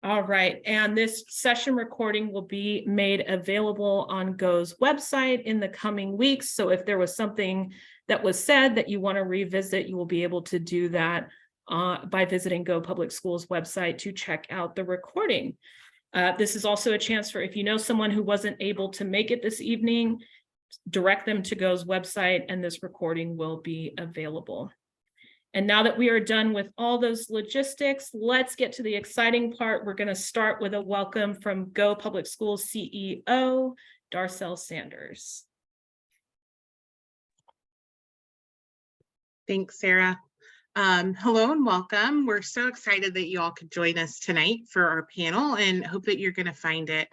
All right, and this session recording will be made available on GO's website in the coming weeks. So if there was something that was said that you want to revisit, you will be able to do that by visiting Go Public Schools website to check out the recording. This is also a chance for, if you know someone who wasn't able to make it this evening, direct them to Go's website and this recording will be available. And now that we are done with all those logistics, let's get to the exciting part. We're going to start with a welcome from Go Public Schools CEO, Darcel Sanders. Thanks, Sarah. Hello and welcome. We're so excited that you all could join us tonight for our panel and hope that you're going to find it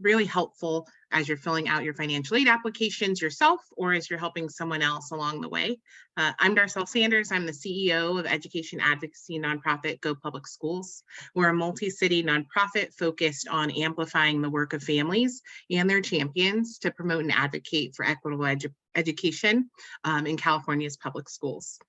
really helpful as you're filling out your financial aid applications yourself or as you're helping someone else along the way. I'm Darcel Sanders. I'm the CEO of education advocacy nonprofit Go Public Schools. We're a multi-city nonprofit focused on amplifying the work of families and their champions to promote and advocate for equitable education in California's public schools.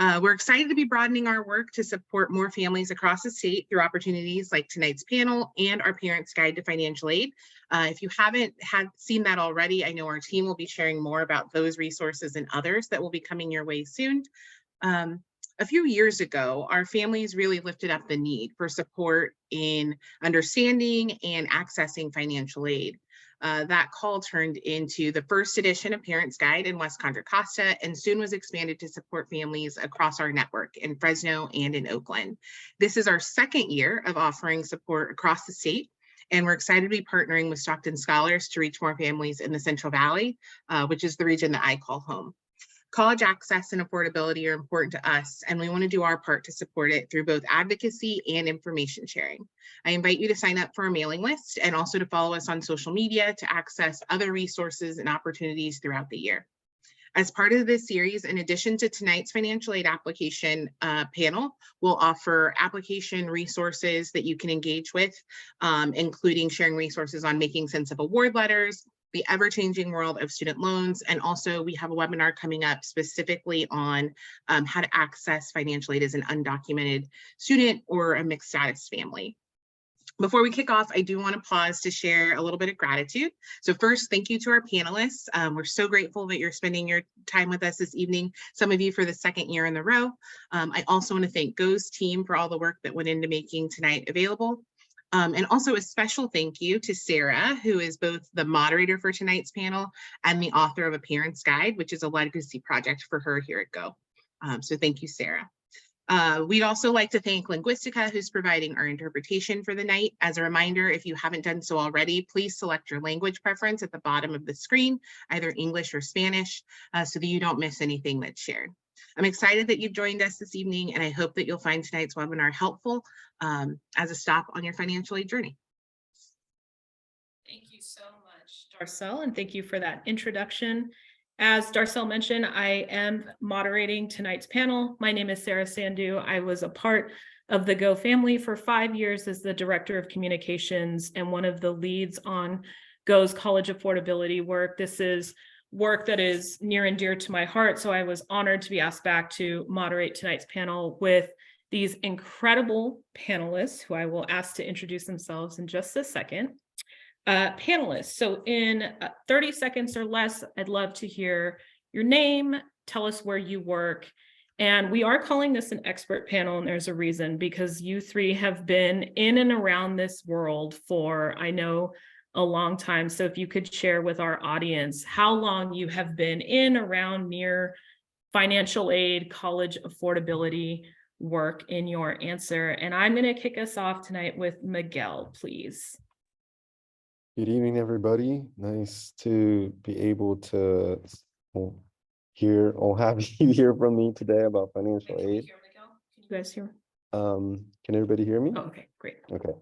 We're excited to be broadening our work to support more families across the state through opportunities like tonight's panel and our Parents Guide to Financial Aid. If you haven't seen that already, I know our team will be sharing more about those resources and others that will be coming your way soon. A few years ago, our families really lifted up the need for support in understanding and accessing financial aid. That call turned into the first edition of Parents Guide in West Contra Costa and soon was expanded to support families across our network in Fresno and in Oakland. This is our second year of offering support across the state, and we're excited to be partnering with Stockton Scholars to reach more families in the Central Valley, which is the region that I call home. College access and affordability are important to us, and we want to do our part to support it through both advocacy and information sharing. I invite you to sign up for our mailing list and also to follow us on social media to access other resources and opportunities throughout the year. As part of this series, in addition to tonight's financial aid application panel, we'll offer application resources that you can engage with, including sharing resources on making sense of award letters, the ever-changing world of student loans, and also we have a webinar coming up specifically on how to access financial aid as an undocumented student or a mixed status family. Before we kick off, I do want to pause to share a little bit of gratitude. So first, thank you to our panelists. We're so grateful that you're spending your time with us this evening, some of you for the second year in a row. I also want to thank Go's team for all the work that went into making tonight available. And also a special thank you to Sarah, who is both the moderator for tonight's panel and the author of a Parents Guide, which is a legacy project for her here at Go. So thank you, Sarah. We'd also like to thank Linguistica, who's providing our interpretation for the night. As a reminder, if you haven't done so already, please select your language preference at the bottom of the screen, either English or Spanish, so that you don't miss anything that's shared. I'm excited that you've joined us this evening, and I hope that you'll find tonight's webinar helpful as a stop on your financial aid journey. Thank you so much, Darcel, and thank you for that introduction. As Darcel mentioned, I am moderating tonight's panel. My name is Sarah Sandu. I was a part of the Go family for 5 years as the Director of Communications and one of the leads on Go's college affordability work. This is work that is near and dear to my heart, so I was honored to be asked back to moderate tonight's panel with these incredible panelists who I will ask to introduce themselves in just a second. Panelists, so in 30 seconds or less, I'd love to hear your name, tell us where you work, and we are calling this an expert panel, and there's a reason, because you three have been in and around this world for, I know, a long time. So if you could share with our audience how long you have been in, around, near financial aid, college affordability work in your answer. And I'm going to kick us off tonight with Miguel, please. Good evening, everybody. Nice to be able to hear or have you hear from me today about financial aid. Can you guys hear? Can everybody hear me? Oh, okay, great. Okay.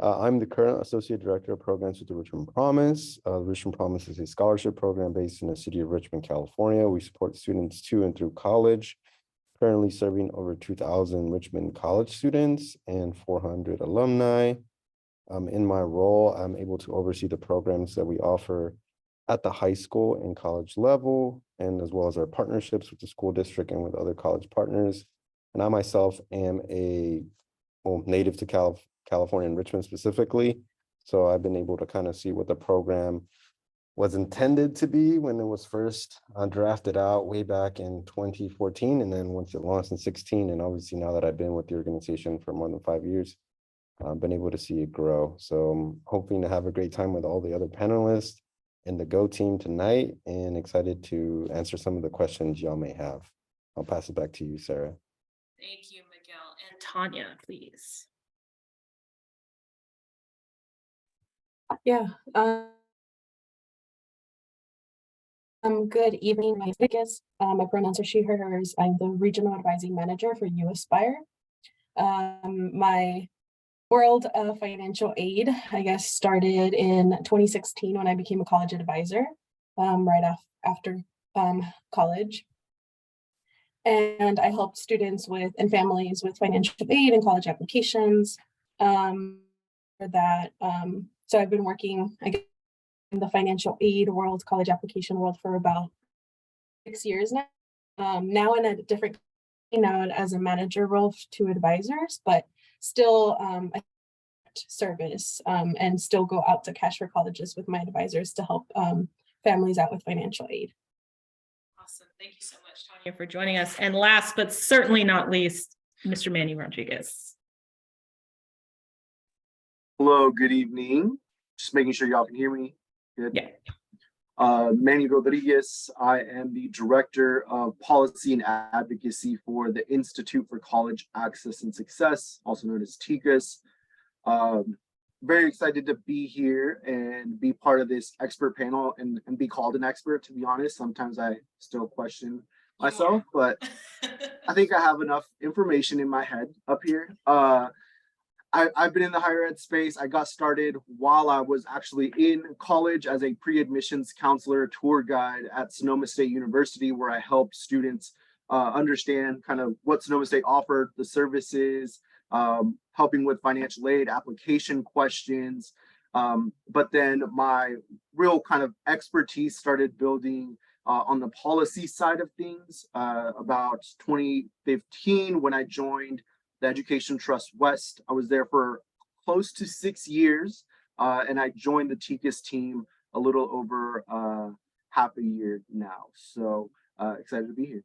I'm the current Associate Director of Programs with the Richmond Promise. The Richmond Promise is a scholarship program based in the city of Richmond, California. We support students to and through college, currently serving over 2,000 Richmond college students and 400 alumni. In my role, I'm able to oversee the programs that we offer at the high school and college level, and as well as our partnerships with the school district and with other college partners. And I myself am a native to California and Richmond specifically. So I've been able to kind of see what the program was intended to be when it was first drafted out way back in 2014. And then once it launched in 16, and obviously now that I've been with the organization for more than 5 years, I've been able to see it grow. So I'm hoping to have a great time with all the other panelists and the Go team tonight, and excited to answer some of the questions y'all may have. I'll pass it back to you, Sarah. Thank you, Miguel. And Tanya, please. Yeah. Good evening. My name is Vickis. My pronouns are she, her, hers. I'm the Regional Advising Manager for U-Aspire. My world of financial aid, I guess, started in 2016 when I became a college advisor, right after college. And I helped students with and families with financial aid and college applications. So I've been working, I guess, in the financial aid world, college application world for about 6 years now. Now in a different, now as a manager role to advisors, but still service and still go out to cash for colleges with my advisors to help families out with financial aid. Awesome. Thank you so much, Tanya, for joining us. And last, but certainly not least, Mr. Manny Rodriguez. Hello, good evening. Just making sure y'all can hear me. Good. Yeah. Manny Rodriguez. I am the Director of Policy and Advocacy for the Institute for College Access and Success, also known as TICAS. Very excited to be here and be part of this expert panel and be called an expert. To be honest, sometimes I still question myself, but I think I have enough information in my head up here. I've been in the higher ed space. I got started while I was actually in college as a pre-admissions counselor tour guide at Sonoma State University, where I helped students understand kind of what Sonoma State offered, the services, helping with financial aid application questions. But then my real kind of expertise started building on the policy side of things about 2015 when I joined the Education Trust West. I was there for close to 6 years, and I joined the TICAS team a little over half a year now. So excited to be here.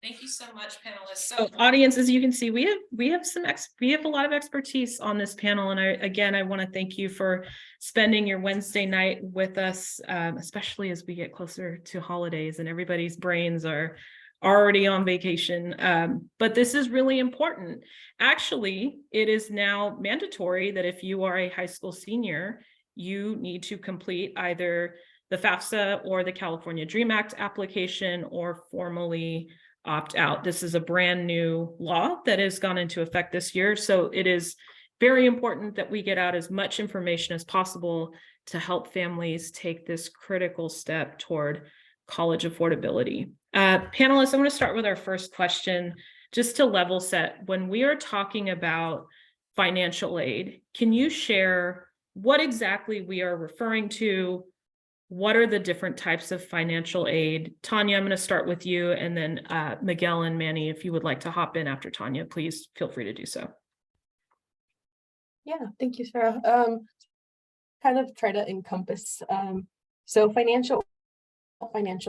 Thank you so much, panelists. So audience, as you can see, we have a lot of expertise on this panel. And I want to thank you for spending your Wednesday night with us, especially as we get closer to holidays and everybody's brains are already on vacation. But this is really important. Actually, it is now mandatory that if you are a high school senior, you need to complete either the FAFSA or the California Dream Act application or formally opt out. This is a brand new law that has gone into effect this year. So it is very important that we get out as much information as possible to help families take this critical step toward college affordability. Panelists, I'm going to start with our first question, just to level set. When we are talking about financial aid, can you share what exactly we are referring to? What are the different types of financial aid? Tanya, I'm going to start with you, and then Miguel and Manny, if you would like to hop in after Tanya, please feel free to do so. Yeah, thank you, Sarah. Kind of try to encompass. So financial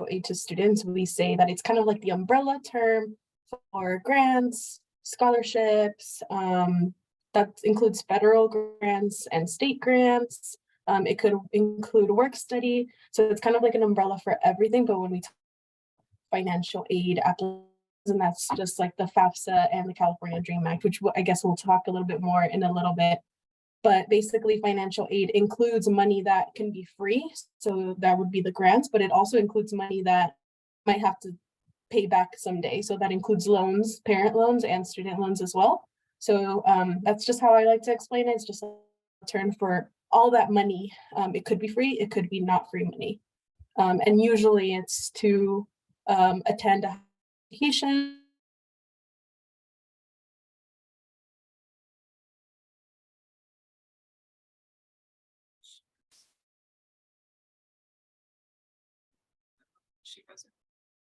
aid to students, we say that it's kind of like the umbrella term for grants, scholarships, that includes federal grants and state grants. It could include work study. So it's kind of like an umbrella for everything. But when we talk financial aid applications, and that's just like the FAFSA and the California Dream Act, which I guess we'll talk a little bit more in a little bit. But basically financial aid includes money that can be free. So that would be the grants, but it also includes money that might have to pay back someday. So that includes loans, parent loans and student loans as well. So that's just how I like to explain it. It's just a term for all that money. It could be free, it could be not free money. And usually it's to attend a vacation.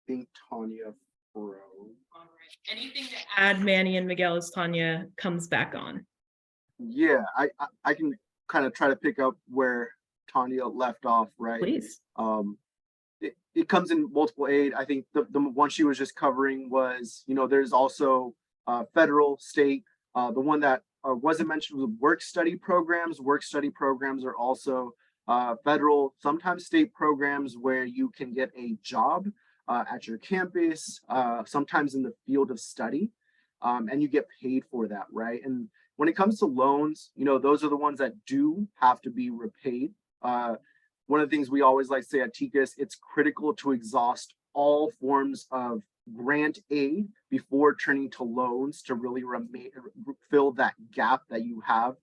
I think Tanya froze. All right. Anything to add, Manny and Miguel, as Tanya comes back on? Yeah, I can kind of try to pick up where Tanya left off, right? Please. It comes in multiple aid. I think the one she was just covering was, there's also federal, state. The one that wasn't mentioned was work study programs. Work study programs are also federal, sometimes state programs where you can get a job at your campus, sometimes in the field of study, and you get paid for that, right? And when it comes to loans, those are the ones that do have to be repaid. One of the things we always like to say at TICAS, it's critical to exhaust all forms of grant aid before turning to loans to really fill that gap that you have.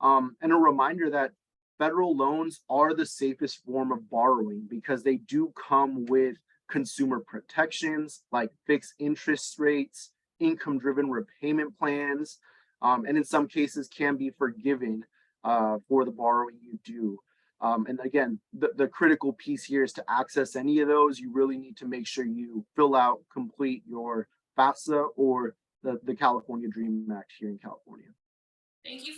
And a reminder that federal loans are the safest form of borrowing because they do come with consumer protections like fixed interest rates, income-driven repayment plans, and in some cases can be forgiven for the borrowing you do. And again, the critical piece here is to access any of those, you really need to make sure you complete your FAFSA or the California Dream Act here in California. Thank you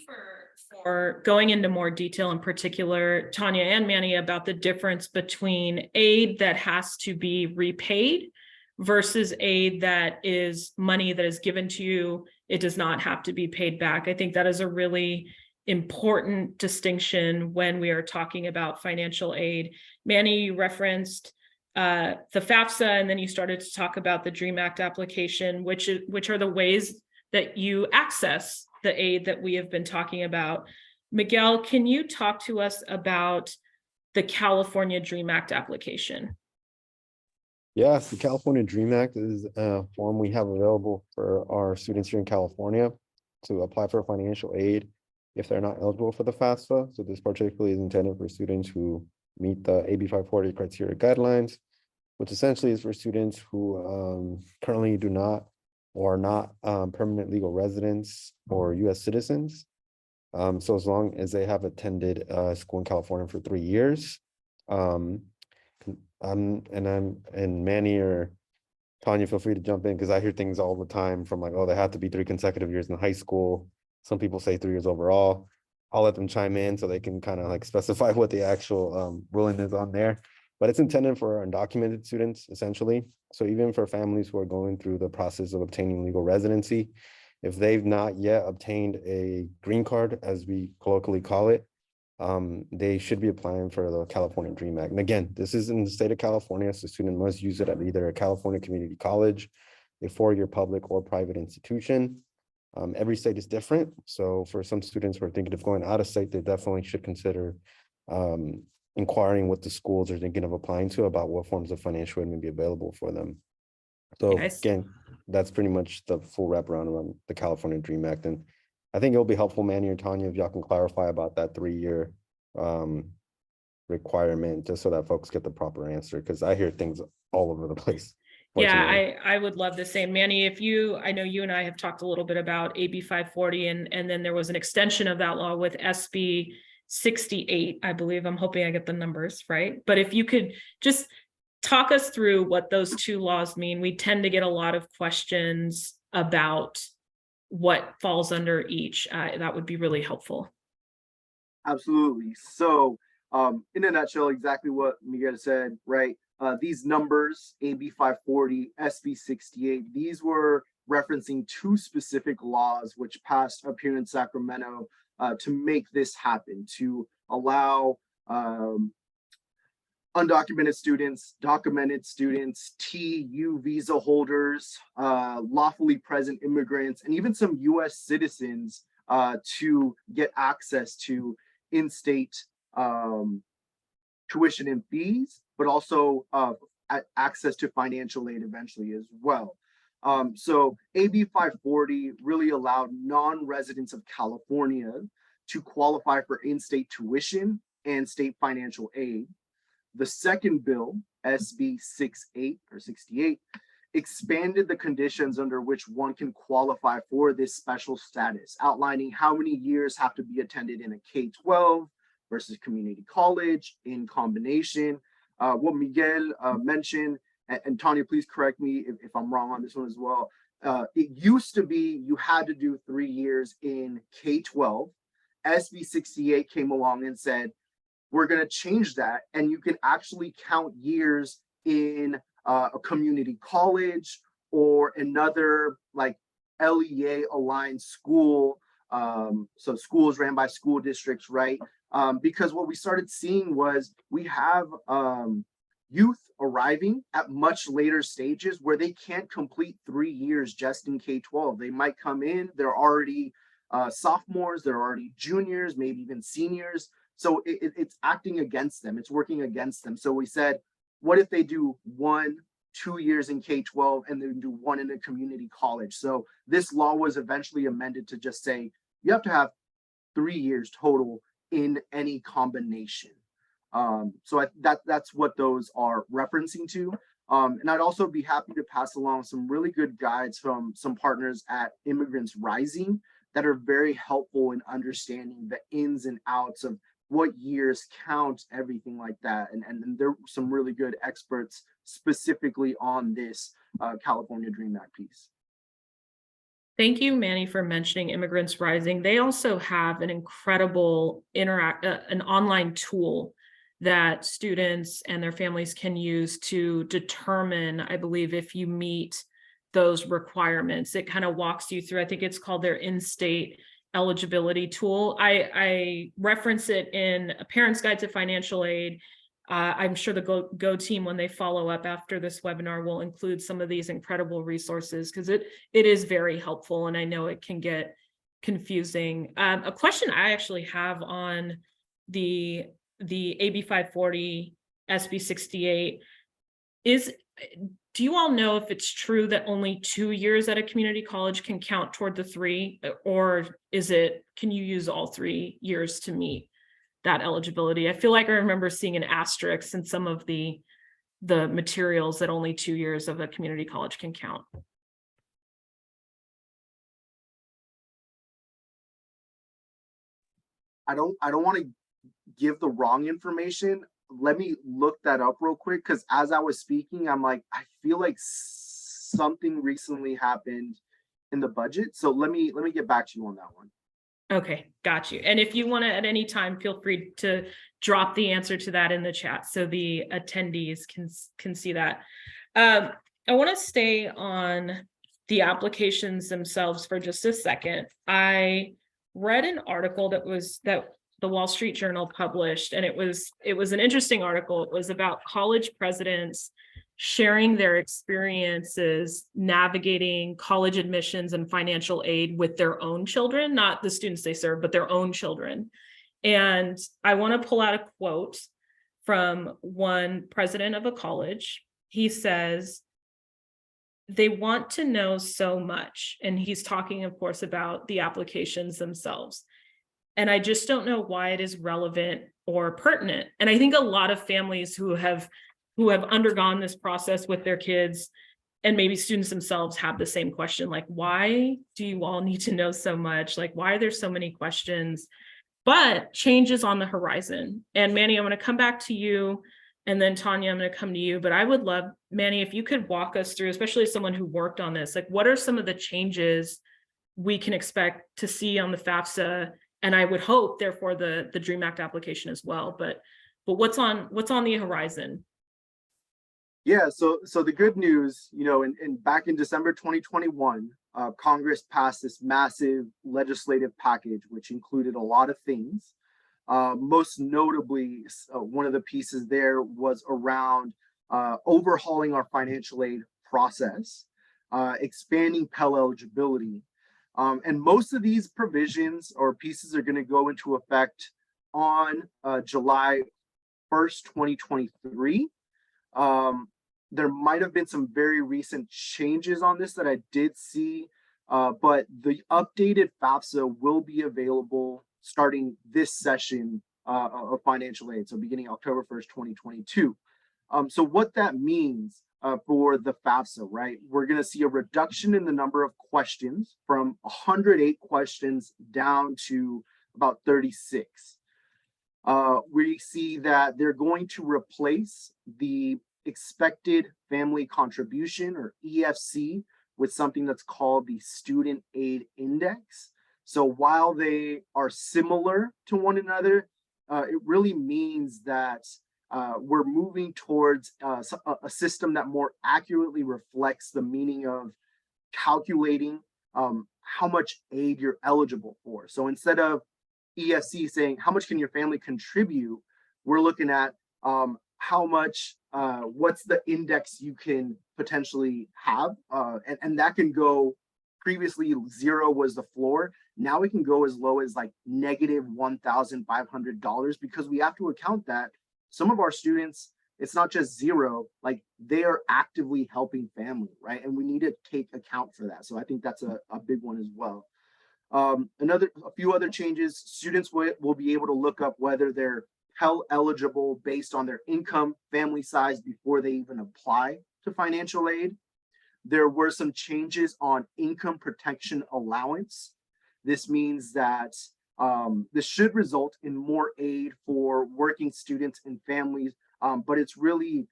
for going into more detail, in particular, Tanya and Manny, about the difference between aid that has to be repaid versus aid that is money that is given to you. It does not have to be paid back. I think that is a really important distinction when we are talking about financial aid. Manny, you referenced the FAFSA, and then you started to talk about the DREAM Act application, which are the ways that you access the aid that we have been talking about. Miguel, can you talk to us about the California DREAM Act application? Yes, the California DREAM Act is a form we have available for our students here in California to apply for financial aid if they're not eligible for the FAFSA. So this particularly is intended for students who meet the AB 540 criteria guidelines, which essentially is for students who currently do not or are not permanent legal residents or U.S. citizens. So as long as they have attended school in California for 3 years, and Manny or Tanya, feel free to jump in because I hear things all the time from like, oh, they have to be 3 consecutive years in high school. Some people say 3 years overall. I'll let them chime in so they can kind of like specify what the actual ruling is on there. But it's intended for undocumented students, essentially. So even for families who are going through the process of obtaining legal residency, if they've not yet obtained a green card, as we colloquially call it, they should be applying for the California DREAM Act. And again, this is in the state of California, so the student must use it at either a California community college, a 4-year public or private institution. Every state is different. So for some students who are thinking of going out of state, they definitely should consider inquiring what the schools are thinking of applying to about what forms of financial aid may be available for them. So again, that's pretty much the full wraparound around the California DREAM Act. And I think it'll be helpful, Manny or Tanya, if y'all can clarify about that 3-year requirement, just so that folks get the proper answer, because I hear things all over the place. Yeah, I would love the same. Manny, I know you and I have talked a little bit about AB 540, and then there was an extension of that law with SB 68, I believe. I'm hoping I get the numbers right. But if you could just talk us through what those 2 laws mean. We tend to get a lot of questions about what falls under each. That would be really helpful. Absolutely. So in a nutshell, exactly what Miguel said, right? These numbers, AB 540, SB 68, these were referencing 2 specific laws which passed up here in Sacramento to make this happen, to allow undocumented students, documented students, TU visa holders, lawfully present immigrants, and even some US citizens to get access to in-state tuition and fees, but also access to financial aid eventually as well. So AB 540 really allowed non-residents of California to qualify for in-state tuition and state financial aid. The second bill, SB 68, expanded the conditions under which one can qualify for this special status, outlining how many years have to be attended in a K-12 versus community college in combination. What Miguel mentioned, and Tanya, please correct me if I'm wrong on this one as well. It used to be you had to do 3 years in K-12 SB 68 came along and said, we're going to change that, and you can actually count years in a community college or another like LEA aligned school. So schools ran by school districts, right? Because what we started seeing was we have youth arriving at much later stages where they can't complete 3 years just in K-12. They might come in, they're already sophomores, they're already juniors, maybe even seniors. So it's acting against them, it's working against them. So we said, what if they do 1-2 years in K-12 and then do 1 in a community college? So this law was eventually amended to just say, you have to have 3 years total in any combination. So that's what those are referencing to. And I'd also be happy to pass along some really good guides from some partners at Immigrants Rising that are very helpful in understanding the ins and outs of what years count, everything like that. And there are some really good experts specifically on this California Dream Act piece. Thank you, Manny, for mentioning Immigrants Rising. They also have an incredible an online tool that students and their families can use to determine, I believe, if you meet those requirements. It kind of walks you through, I think it's called their in-state eligibility tool. I reference it in a Parent's Guide to Financial Aid. I'm sure the Go team, when they follow up after this webinar, will include some of these incredible resources because it is very helpful, and I know it can get confusing. A question I actually have on the AB 540, SB 68 is, do you all know if it's true that only 2 years at a community college can count toward the 3, or can you use all 3 years to meet that eligibility? I feel like I remember seeing an asterisk in some of the materials that only 2 years of a community college can count. I don't want to give the wrong information. Let me look that up real quick, because as I was speaking, I'm like, I feel like something recently happened in the budget. So let me get back to you on that one. Okay, got you. And if you want to at any time, feel free to drop the answer to that in the chat so the attendees can see that. I want to stay on the applications themselves for just a second. I read an article that the Wall Street Journal published, and it was an interesting article. It was about college presidents sharing their experiences navigating college admissions and financial aid with their own children, not the students they serve, but their own children. And I want to pull out a quote from one president of a college. He says, they want to know so much. And he's talking, of course, about the applications themselves. And I just don't know why it is relevant or pertinent. And I think a lot of families who have undergone this process with their kids, and maybe students themselves, have the same question, like, why do you all need to know so much? Like, why are there so many questions? But change is on the horizon. And Manny, I'm going to come back to you, and then Tanya, I'm going to come to you. But I would love, Manny, if you could walk us through, especially as someone who worked on this, like, what are some of the changes we can expect to see on the FAFSA? And I would hope, therefore, the DREAM Act application as well. But what's on the horizon? Yeah, so the good news, back in December 2021, Congress passed this massive legislative package, which included a lot of things. Most notably, one of the pieces there was around overhauling our financial aid process, expanding Pell eligibility. And most of these provisions or pieces are going to go into effect on July 1st, 2023. There might have been some very recent changes on this that I did see, but the updated FAFSA will be available starting this session of financial aid, so beginning October 1st, 2022. So what that means for the FAFSA, right? We're going to see a reduction in the number of questions from 108 questions down to about 36. We see that they're going to replace the expected family contribution, or EFC, with something that's called the Student Aid Index. So while they are similar to one another, it really means that we're moving towards a system that more accurately reflects the meaning of calculating how much aid you're eligible for. So instead of EFC saying how much can your family contribute, we're looking at how much, what's the index you can potentially have, and that can go. Previously 0 was the floor. Now it can go as low as like negative $1,500, because we have to account that some of our students, it's not just 0, like they are actively helping family, right? And we need to take account for that. So I think that's a big one as well. A few other changes: students will be able to look up whether they're Pell eligible based on their income, family size before they even apply to financial aid. There were some changes on income protection allowance. This means that this should result in more aid for working students and families, but it's really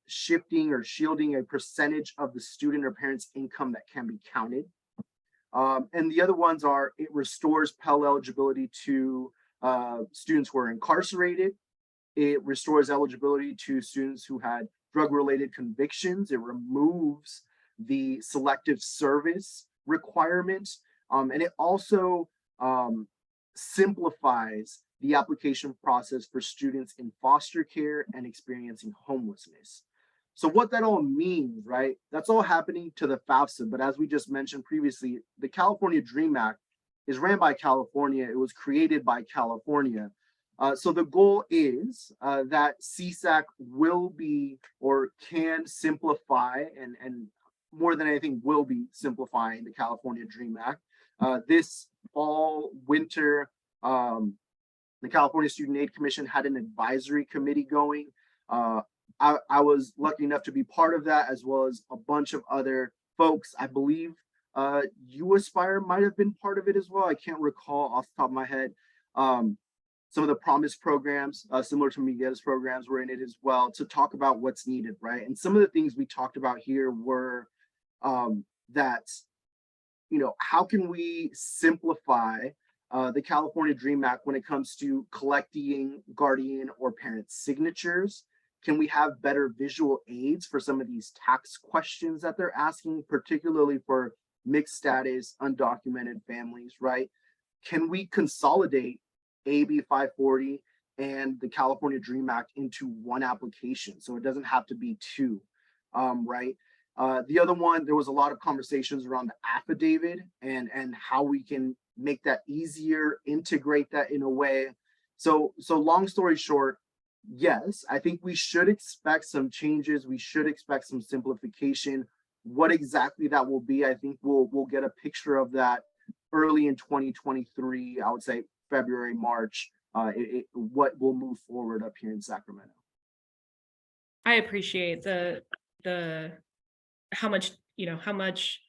shifting or shielding a percentage of the student or parent's income that can be counted. And the other ones are, it restores Pell eligibility to students who are incarcerated. It restores eligibility to students who had drug-related convictions. It removes the selective service requirement. And it also simplifies the application process for students in foster care and experiencing homelessness. So what that all means, right? That's all happening to the FAFSA. But as we just mentioned previously, the California Dream Act is ran by California. It was created by California. So the goal is that CSAC will be or can simplify, and more than anything will be simplifying the California Dream Act. This fall, winter, the California Student Aid Commission had an advisory committee going. I was lucky enough to be part of that, as well as a bunch of other folks. I believe you Aspire might have been part of it as well. I can't recall off the top of my head. Some of the Promise programs, similar to Miguel's programs, were in it as well, to talk about what's needed, right? And some of the things we talked about here were that, you know, how can we simplify the California Dream Act when it comes to collecting guardian or parent signatures? Can we have better visual aids for some of these tax questions that they're asking, particularly for mixed status, undocumented families, right? Can we consolidate AB 540 and the California Dream Act into one application, so it doesn't have to be two, right? The other one, there was a lot of conversations around the affidavit and how we can make that easier, integrate that in a way. So long story short, yes, I think we should expect some changes. We should expect some simplification. What exactly that will be, I think we'll get a picture of that early in 2023. I would say February, March, what will move forward up here in Sacramento. I appreciate the how much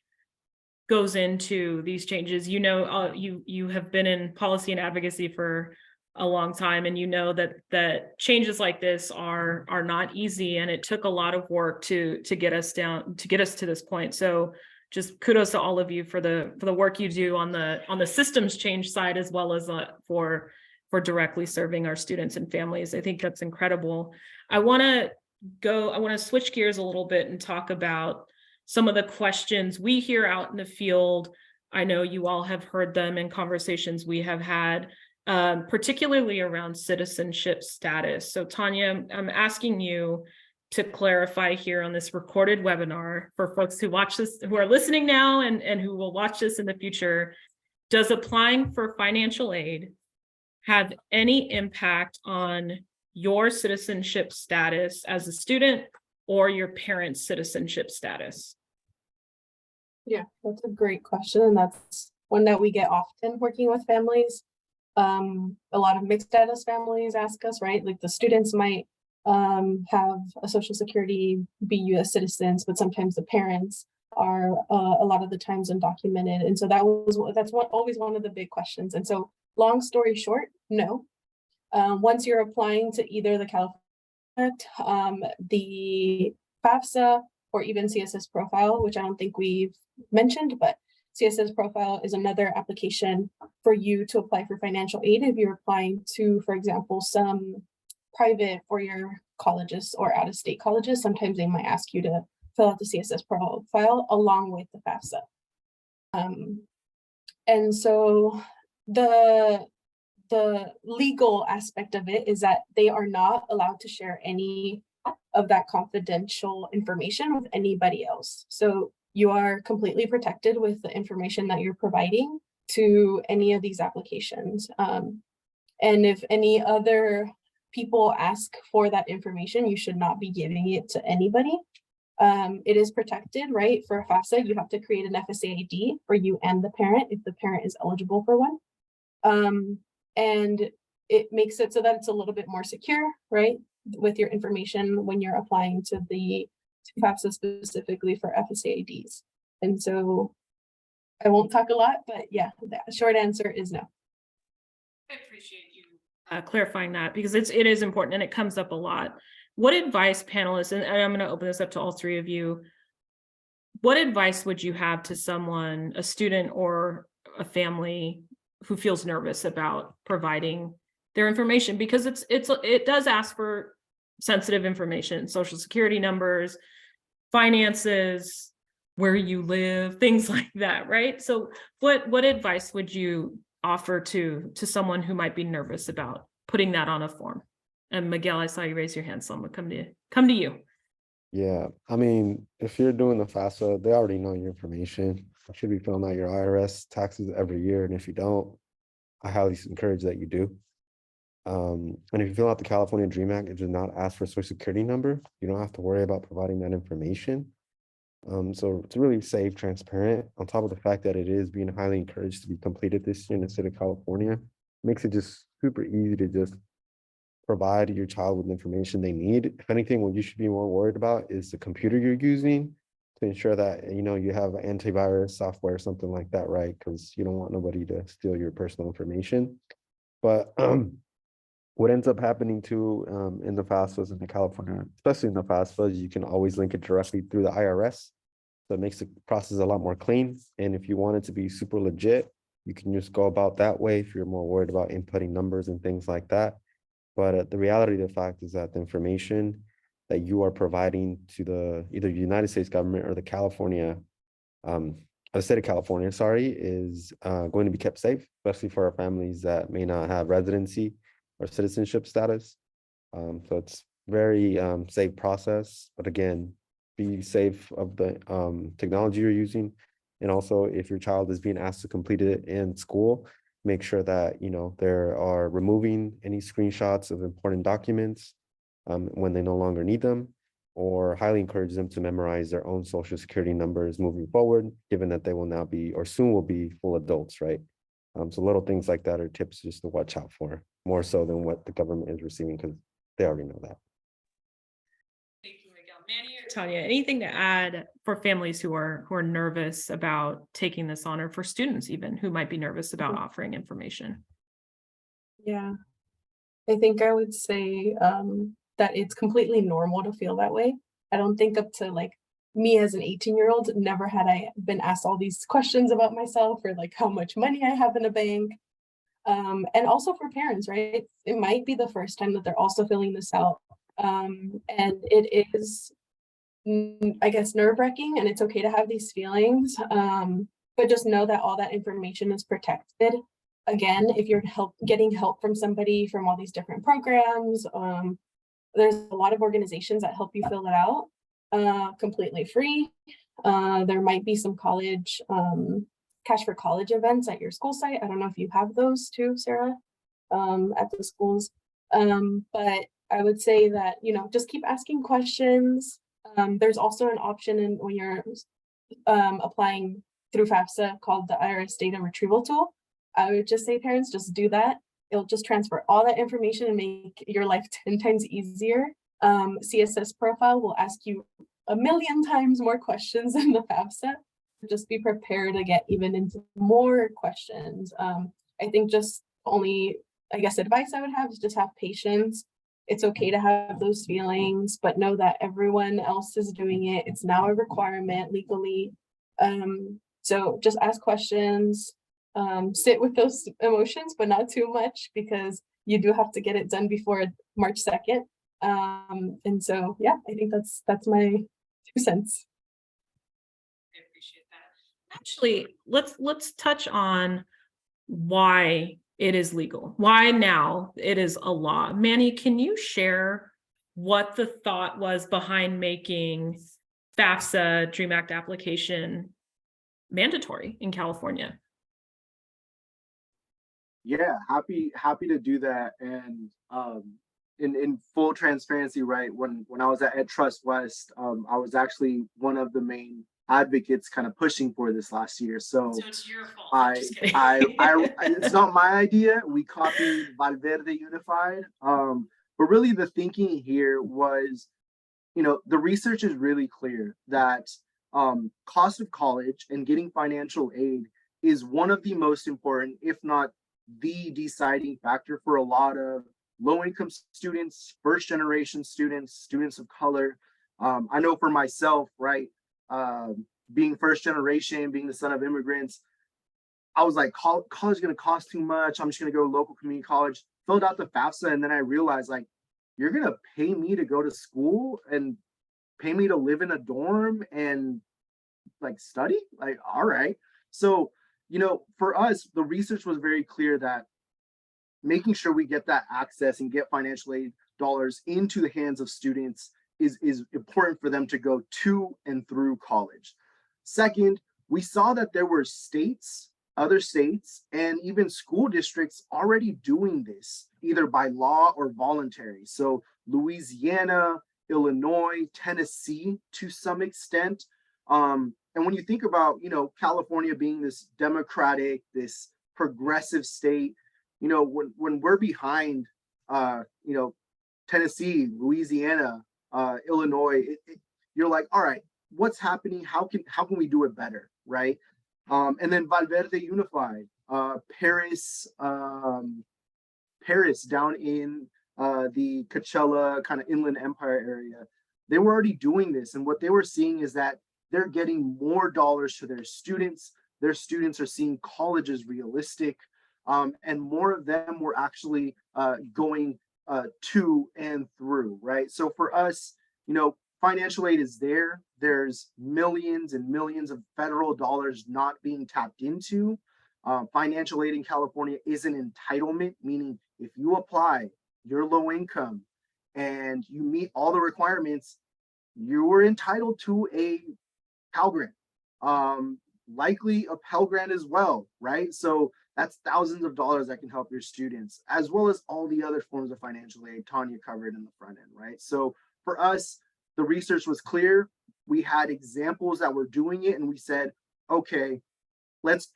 goes into these changes. You know, you have been in policy and advocacy for a long time, and you know that changes like this are not easy, and it took a lot of work to get us to this point. So just kudos to all of you for the work you do on the systems change side, as well as for directly serving our students and families. I think that's incredible. I want to switch gears a little bit and talk about some of the questions we hear out in the field. I know you all have heard them in conversations we have had, particularly around citizenship status. So Tanya, I'm asking you to clarify here on this recorded webinar for folks who watch this, who are listening now and who will watch this in the future. Does applying for financial aid have any impact on your citizenship status as a student or your parents' citizenship status? Yeah, that's a great question. And that's one that we get often working with families. A lot of mixed status families ask us, right? Like the students might have a social security, be US citizens, but sometimes the parents are a lot of the times undocumented. And so that's always one of the big questions. And so long story short, no. Once you're applying to either the California, the FAFSA, or even CSS profile, which I don't think we've mentioned, but CSS profile is another application for you to apply for financial aid if you're applying to, for example, some private four-year colleges or out-of-state colleges. Sometimes they might ask you to fill out the CSS profile along with the FAFSA. And so the legal aspect of it is that they are not allowed to share any of that confidential information with anybody else. So you are completely protected with the information that you're providing to any of these applications. And if any other people ask for that information, you should not be giving it to anybody. It is protected, right? For FAFSA, you have to create an FSA ID for you and the parent if the parent is eligible for one. And it makes it so that it's a little bit more secure, right? With your information when you're applying to the FAFSA specifically for FSA IDs. And so I won't talk a lot, but yeah, the short answer is no. I appreciate you clarifying that, because it is important and it comes up a lot. What advice, panelists, and I'm going to open this up to all three of you, what advice would you have to someone, a student or a family who feels nervous about providing their information? Because it does ask for sensitive information, social security numbers, finances, where you live, things like that, right? So what advice would you offer to someone who might be nervous about putting that on a form? And Miguel, I saw you raise your hand, so I'm gonna come to you. Yeah, I mean, if you're doing the FAFSA, they already know your information. You should be filling out your IRS taxes every year, and if you don't, I highly encourage that you do. And if you fill out the California Dream Act, it does not ask for a social security number. You don't have to worry about providing that information. So it's really safe, transparent, on top of the fact that it is being highly encouraged to be completed this year in the state of California. Makes it just super easy to just provide your child with information they need. If anything, what you should be more worried about is the computer you're using to ensure that, you know, you have antivirus software or something like that, right? Because you don't want nobody to steal your personal information. But what ends up happening too in the FAFSAs in the California, especially in the FAFSAs, you can always link it directly through the IRS. So it makes the process a lot more clean. And if you want it to be super legit, you can just go about that way if you're more worried about inputting numbers and things like that. But the reality of the fact is that the information that you are providing to the either the United States government or the California, the state of California, sorry, is going to be kept safe, especially for our families that may not have residency or citizenship status. So it's very safe process. But again, be safe of the technology you're using. And also, if your child is being asked to complete it in school, make sure that, you know, there are removing any screenshots of important documents when they no longer need them, or highly encourage them to memorize their own social security numbers moving forward, given that they will now be, or soon will be, full adults, right? So little things like that are tips just to watch out for, more so than what the government is receiving, because they already know that. Thank you, Miguel. Manny or Tanya, anything to add for families who are nervous about taking this on, or for students even who might be nervous about offering information? Yeah, I think I would say that it's completely normal to feel that way. I don't think up to like me as an 18-year-old, never had I been asked all these questions about myself or like how much money I have in a bank. And also for parents, right? It might be the first time that they're also filling this out. And it is, I guess, nerve-wracking, and it's okay to have these feelings. But just know that all that information is protected. Again, if you're getting help from somebody from all these different programs, there's a lot of organizations that help you fill it out completely free. There might be some college Cash for College events at your school site. I don't know if you have those too, Sarah, at the schools. But I would say that, you know, just keep asking questions. There's also an option when you're applying through FAFSA called the IRS Data Retrieval Tool. I would just say, parents, just do that. It'll just transfer all that information and make your life 10 times easier. CSS profile will ask you a million times more questions than the FAFSA. Just be prepared to get even into more questions. I think just only, I guess, advice I would have is just have patience. It's okay to have those feelings, but know that everyone else is doing it. It's now a requirement legally. So just ask questions, sit with those emotions, but not too much, because you do have to get it done before March 2nd. And so, yeah, I think that's my 2 cents. I appreciate that. Actually, let's touch on why it is legal. Why now it is a law. Manny, can you share what the thought was behind making FAFSA Dream Act application mandatory in California? Yeah, happy to do that. And in full transparency, right, when I was at Trust West, I was actually one of the main advocates kind of pushing for this last year. So it's your fault. I'm just kidding. it's not my idea. We copied Valverde Unified. But really the thinking here was, the research is really clear that cost of college and getting financial aid is one of the most important, if not the deciding factor for a lot of low-income students, first-generation students, students of color. I know for myself, right, being first generation, being the son of immigrants, I was like, college is going to cost too much. I'm just going to go to local community college, filled out the FAFSA, and then I realized, like, you're going to pay me to go to school and pay me to live in a dorm and like study? Like, all right. So, for us, the research was very clear that making sure we get that access and get financial aid dollars into the hands of students is important for them to go to and through college. Second, we saw that there were other states, and even school districts already doing this, either by law or voluntary. So Louisiana, Illinois, Tennessee, to some extent. And when you think about, California being this democratic, this progressive state, when we're behind, Tennessee, Louisiana, Illinois, you're like, all right, what's happening? How can we do it better, right? And then Valverde Unified, Paris down in the Coachella kind of Inland Empire area, they were already doing this. And what they were seeing is that they're getting more dollars to their students. Their students are seeing college as realistic. And more of them were actually going to and through, right? So for us, financial aid is there. There's millions and millions of federal dollars not being tapped into. Financial aid in California is an entitlement, meaning if you apply, you're low income, and you meet all the requirements, you are entitled to a Pell Grant, likely a Pell Grant as well, right? So that's thousands of dollars that can help your students, as well as all the other forms of financial aid Tanya covered in the front end, right? So for us, the research was clear. We had examples that were doing it, and we said, okay, let's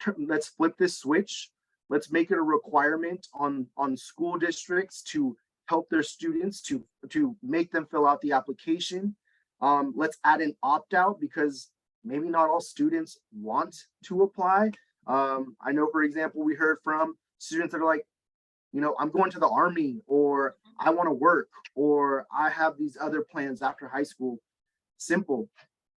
flip this switch. Let's make it a requirement on school districts to help their students to make them fill out the application. Let's add an opt-out, because maybe not all students want to apply. I know, for example, we heard from students that are like, I'm going to the Army, or I want to work, or I have these other plans after high school. Simple,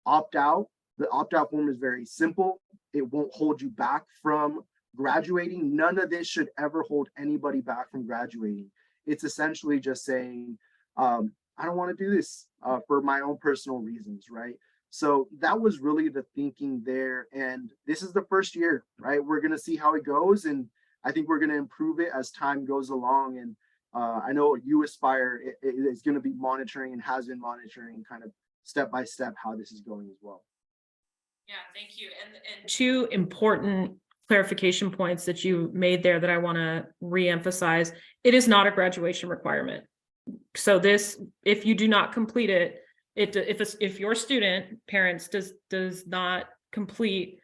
opt out. The opt-out form is very simple. It won't hold you back from graduating. None of this should ever hold anybody back from graduating. It's essentially just saying, I don't want to do this for my own personal reasons, right? So that was really the thinking there. And this is the first year, right? We're going to see how it goes. And I think we're going to improve it as time goes along. And I know you Aspire is going to be monitoring and has been monitoring kind of step by step how this is going as well. Yeah, thank you. And two important clarification points that you made there that I want to reemphasize. It is not a graduation requirement. So this, if you do not complete it, if your student parents does not complete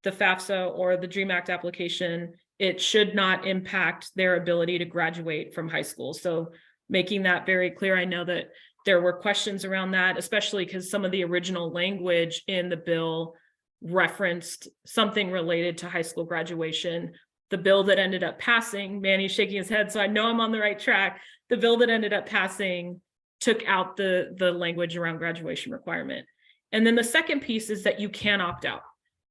the FAFSA or the DREAM Act application, it should not impact their ability to graduate from high school. So making that very clear. I know that there were questions around that, especially because some of the original language in the bill referenced something related to high school graduation. The bill that ended up passing, Manny's shaking his head, so I know I'm on the right track. The bill that ended up passing took out the language around graduation requirement. And then the second piece is that you can opt out.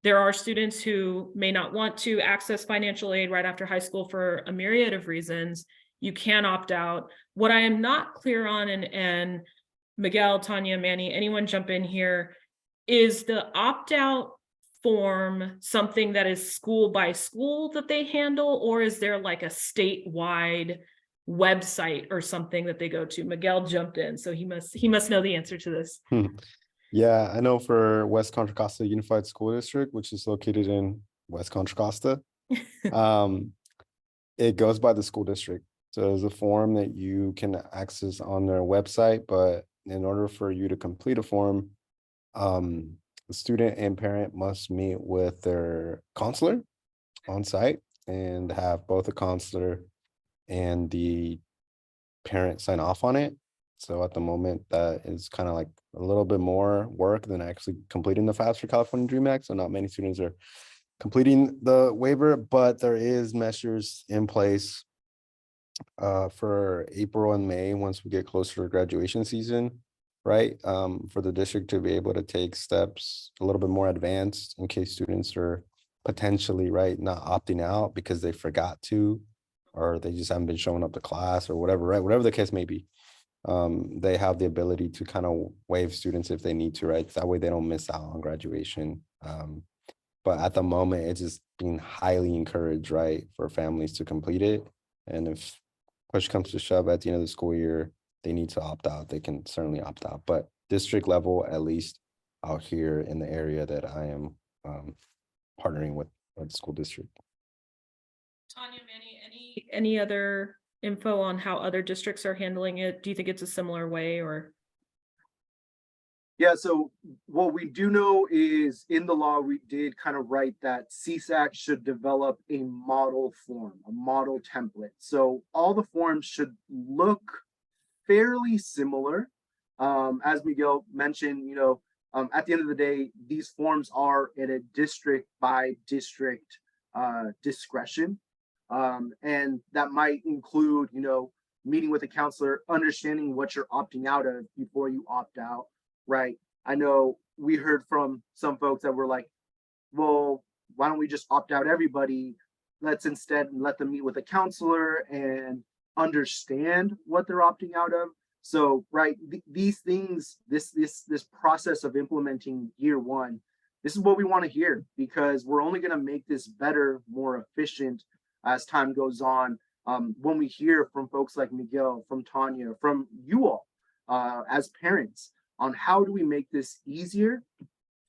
There are students who may not want to access financial aid right after high school for a myriad of reasons. You can opt out. What I am not clear on, and Miguel, Tanya, Manny, anyone jump in here, is the opt-out form something that is school by school that they handle, or is there like a statewide website or something that they go to? Miguel jumped in, so he must know the answer to this. Yeah, I know for West Contra Costa Unified School District, which is located in West Contra Costa, it goes by the school district. So there's a form that you can access on their website, but in order for you to complete a form, the student and parent must meet with their counselor on site and have both a counselor and the parent sign off on it. So at the moment, that is kind of like a little bit more work than actually completing the FAFSA for California Dream Act. So not many students are completing the waiver, but there is measures in place for April and May once we get closer to graduation season, right? For the district to be able to take steps a little bit more advanced in case students are potentially, right, not opting out because they forgot to, or they just haven't been showing up to class or whatever, right? Whatever the case may be. They have the ability to kind of waive students if they need to, right? That way they don't miss out on graduation. But at the moment, it's just being highly encouraged, right, for families to complete it. And if push comes to shove at the end of the school year, they need to opt out, they can certainly opt out. But district level, at least out here in the area that I am partnering with the school district. Tanya, Manny, any other info on how other districts are handling it? Do you think it's a similar way, or? Yeah, so what we do know is in the law, we did kind of write that CSAC should develop a model form, a model template. So all the forms should look fairly similar. As Miguel mentioned, at the end of the day, these forms are at a district by district discretion. And that might include, meeting with a counselor, understanding what you're opting out of before you opt out. Right. I know we heard from some folks that were like, well, why don't we just opt out everybody? Let's instead let them meet with a counselor and understand what they're opting out of. So, right, these things, this process of implementing year one, this is what we want to hear, because we're only going to make this better, more efficient as time goes on. When we hear from folks like Miguel, from Tanya, from you all as parents, on how do we make this easier?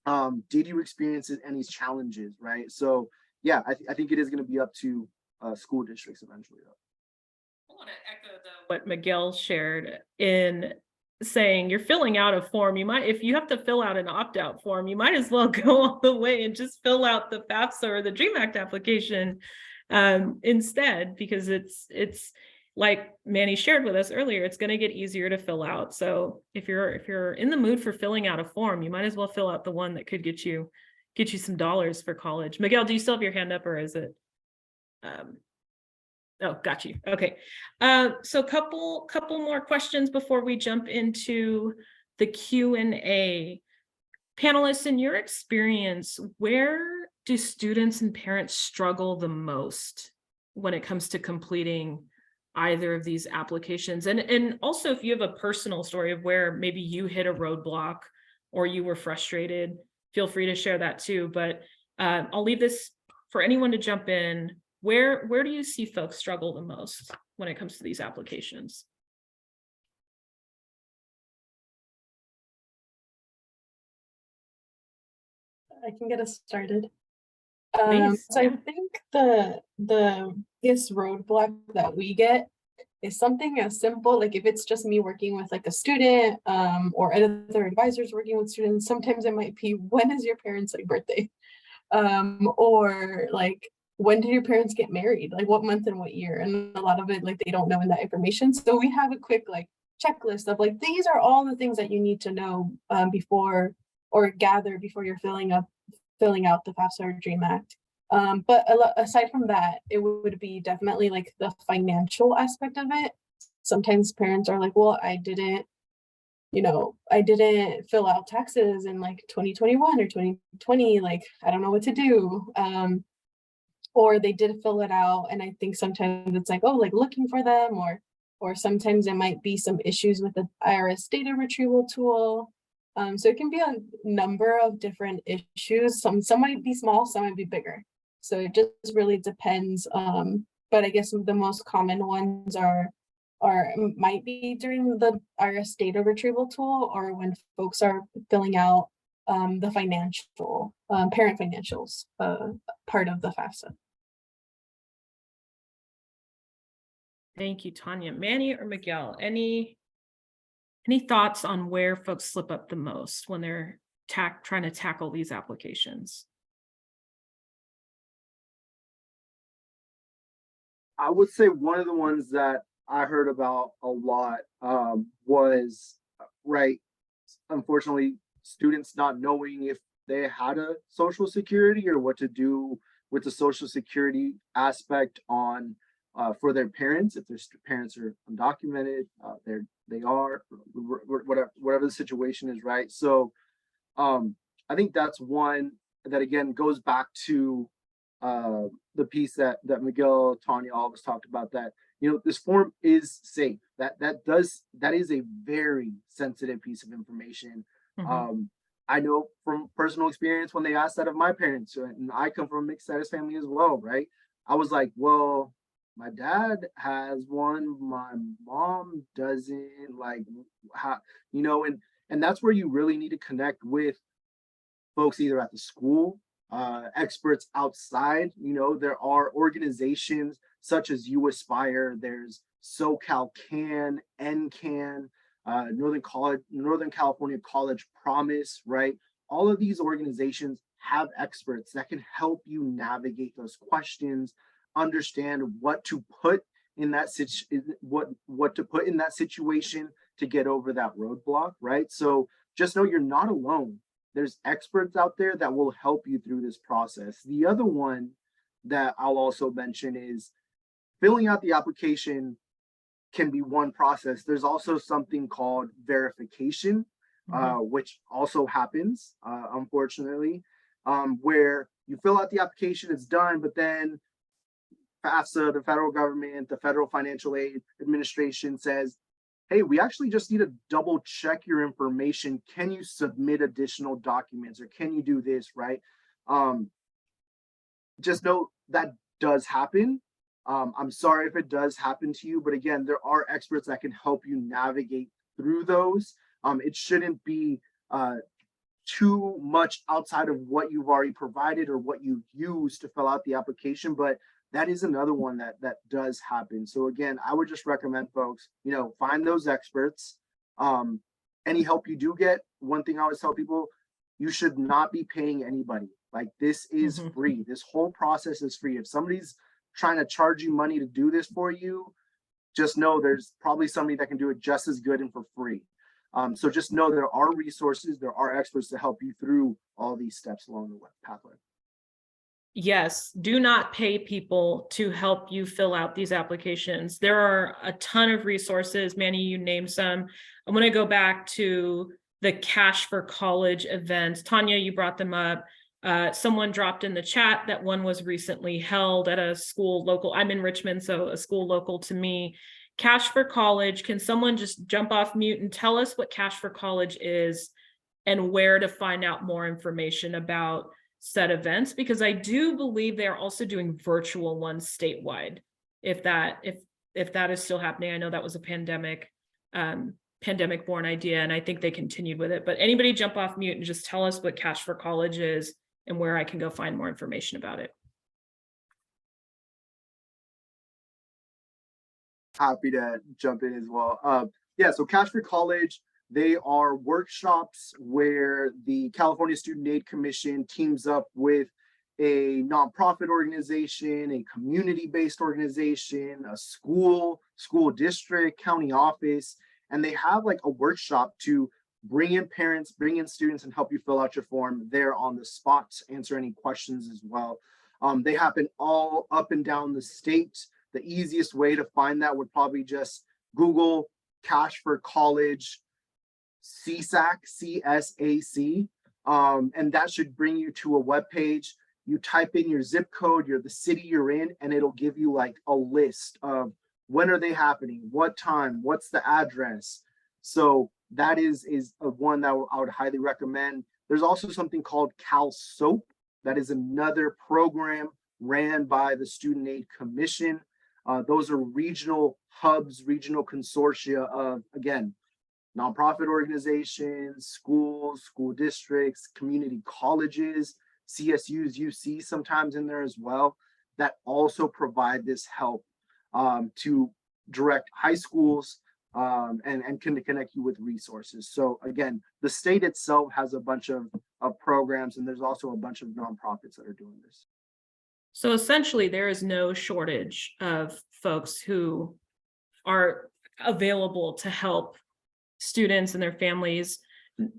Did you experience any challenges, right? So yeah, I think it is going to be up to school districts eventually. I want to echo what Miguel shared in saying you're filling out a form. If you have to fill out an opt-out form, you might as well go all the way and just fill out the FAFSA or the DREAM Act application instead, because it's like Manny shared with us earlier, it's going to get easier to fill out. So if you're in the mood for filling out a form, you might as well fill out the one that could get you some dollars for college. Miguel, do you still have your hand up, or is it? Oh, got you. Okay. So couple more questions before we jump into the Q&A. Panelists, in your experience, where do students and parents struggle the most when it comes to completing either of these applications? And also, if you have a personal story of where maybe you hit a roadblock or you were frustrated, feel free to share that too. But I'll leave this for anyone to jump in. Where do you see folks struggle the most when it comes to these applications? I can get us started. Please, So yeah. I think the biggest roadblock that we get is something as simple, like if it's just me working with like a student or other advisors working with students, sometimes it might be, when is your parents' like birthday? Or like, when did your parents get married? Like what month and what year? And a lot of it, like they don't know in that information. So we have a quick like checklist of like, these are all the things that you need to know before or gather before you're filling out the FAFSA or DREAM Act. But aside from that, it would be definitely like the financial aspect of it. Sometimes parents are like, well, I didn't you know, I didn't fill out taxes in like 2021 or 2020, like, I don't know what to do. Or they did fill it out, and I think sometimes it's like, oh, like looking for them, or sometimes it might be some issues with the IRS data retrieval tool. So it can be a number of different issues. Some might be small, some might be bigger. So it just really depends. But I guess the most common ones are might be during the IRS data retrieval tool, or when folks are filling out the financial parent financials part of the FAFSA. Thank you, Tanya. Manny or Miguel, any thoughts on where folks slip up the most when they're trying to tackle these applications? I would say one of the ones that I heard about a lot was, right, unfortunately, students not knowing if they had a social security or what to do with the social security aspect on for their parents. If their parents are undocumented, they are whatever the situation is, right? So I think that's one that again goes back to the piece that Miguel, Tanya, all of us talked about, that this form is safe. That is a very sensitive piece of information. Mm-hmm. I know from personal experience when they asked that of my parents, and I come from a mixed status family as well, right? I was like, well, my dad has one, my mom doesn't, like, how, and that's where you really need to connect with folks either at the school, experts outside. There are organizations such as You Aspire, there's SoCal Can, NCAN, Northern California College Promise, right? All of these organizations have experts that can help you navigate those questions, understand what to put in that what to put in that situation to get over that roadblock, right? So just know you're not alone. There's experts out there that will help you through this process. The other one that I'll also mention is filling out the application can be one process. There's also something called verification, which also happens, unfortunately, where you fill out the application, it's done, but then FAFSA, the federal government, the Federal Financial Aid Administration says, hey, we actually just need to double check your information. Can you submit additional documents, or can you do this, right? Just know that does happen. I'm sorry if it does happen to you, but again, there are experts that can help you navigate through those. It shouldn't be too much outside of what you've already provided or what you use to fill out the application, but that is another one that does happen. So again, I would just recommend folks, find those experts. Any help you do get, one thing I always tell people, you should not be paying anybody. Like, this is free. This whole process is free. If somebody's trying to charge you money to do this for you, just know there's probably somebody that can do it just as good and for free. So just know there are resources, there are experts to help you through all these steps along the pathway. Yes, do not pay people to help you fill out these applications. There are a ton of resources. Manny, you named some. I'm going to go back to the Cash for College events. Tanya, you brought them up. Someone dropped in the chat that one was recently held at a school local. I'm in Richmond, so a school local to me. Cash for College. Can someone just jump off mute and tell us what Cash for College is and where to find out more information about said events? Because I do believe they are also doing virtual ones statewide. If that is still happening, I know that was a pandemic born idea, and I think they continued with it. But anybody jump off mute and just tell us what Cash for College is and where I can go find more information about it. Happy to jump in as well. Yeah, so Cash for College, they are workshops where the California Student Aid Commission teams up with a nonprofit organization, a community-based organization, a school district, county office, and they have like a workshop to bring in parents, bring in students, and help you fill out your form there on the spot, answer any questions as well. They happen all up and down the state. The easiest way to find that would probably just Google Cash for College CSAC, CSAC. And that should bring you to a web page. You type in your zip code, the city you're in, and it'll give you like a list of when are they happening, what time, what's the address. So that is one that I would highly recommend. There's also something called CalSOAP. That is another program ran by the Student Aid Commission. Those are regional hubs, regional consortia of, again, nonprofit organizations, schools, school districts, community colleges, CSUs, UC sometimes in there as well, that also provide this help to direct high schools and can connect you with resources. So again, the state itself has a bunch of programs, and there's also a bunch of nonprofits that are doing this. So essentially, there is no shortage of folks who are available to help students and their families,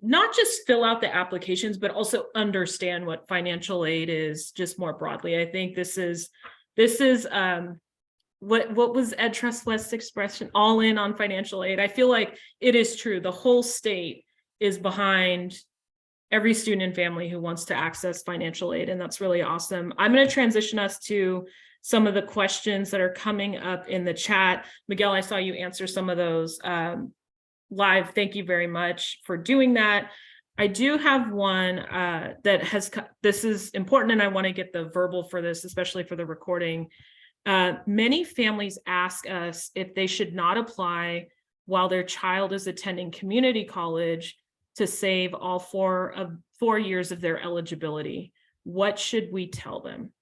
not just fill out the applications, but also understand what financial aid is just more broadly. I think this is what was Ed Trust West's expression, all in on financial aid. I feel like it is true. The whole state is behind every student and family who wants to access financial aid, and that's really awesome. I'm going to transition us to some of the questions that are coming up in the chat. Miguel, I saw you answer some of those live. Thank you very much for doing that. I do have one that has, this is important, and I want to get the verbal for this, especially for the recording. Many families ask us if they should not apply while their child is attending community college to save all 4 years of their eligibility. What should we tell them?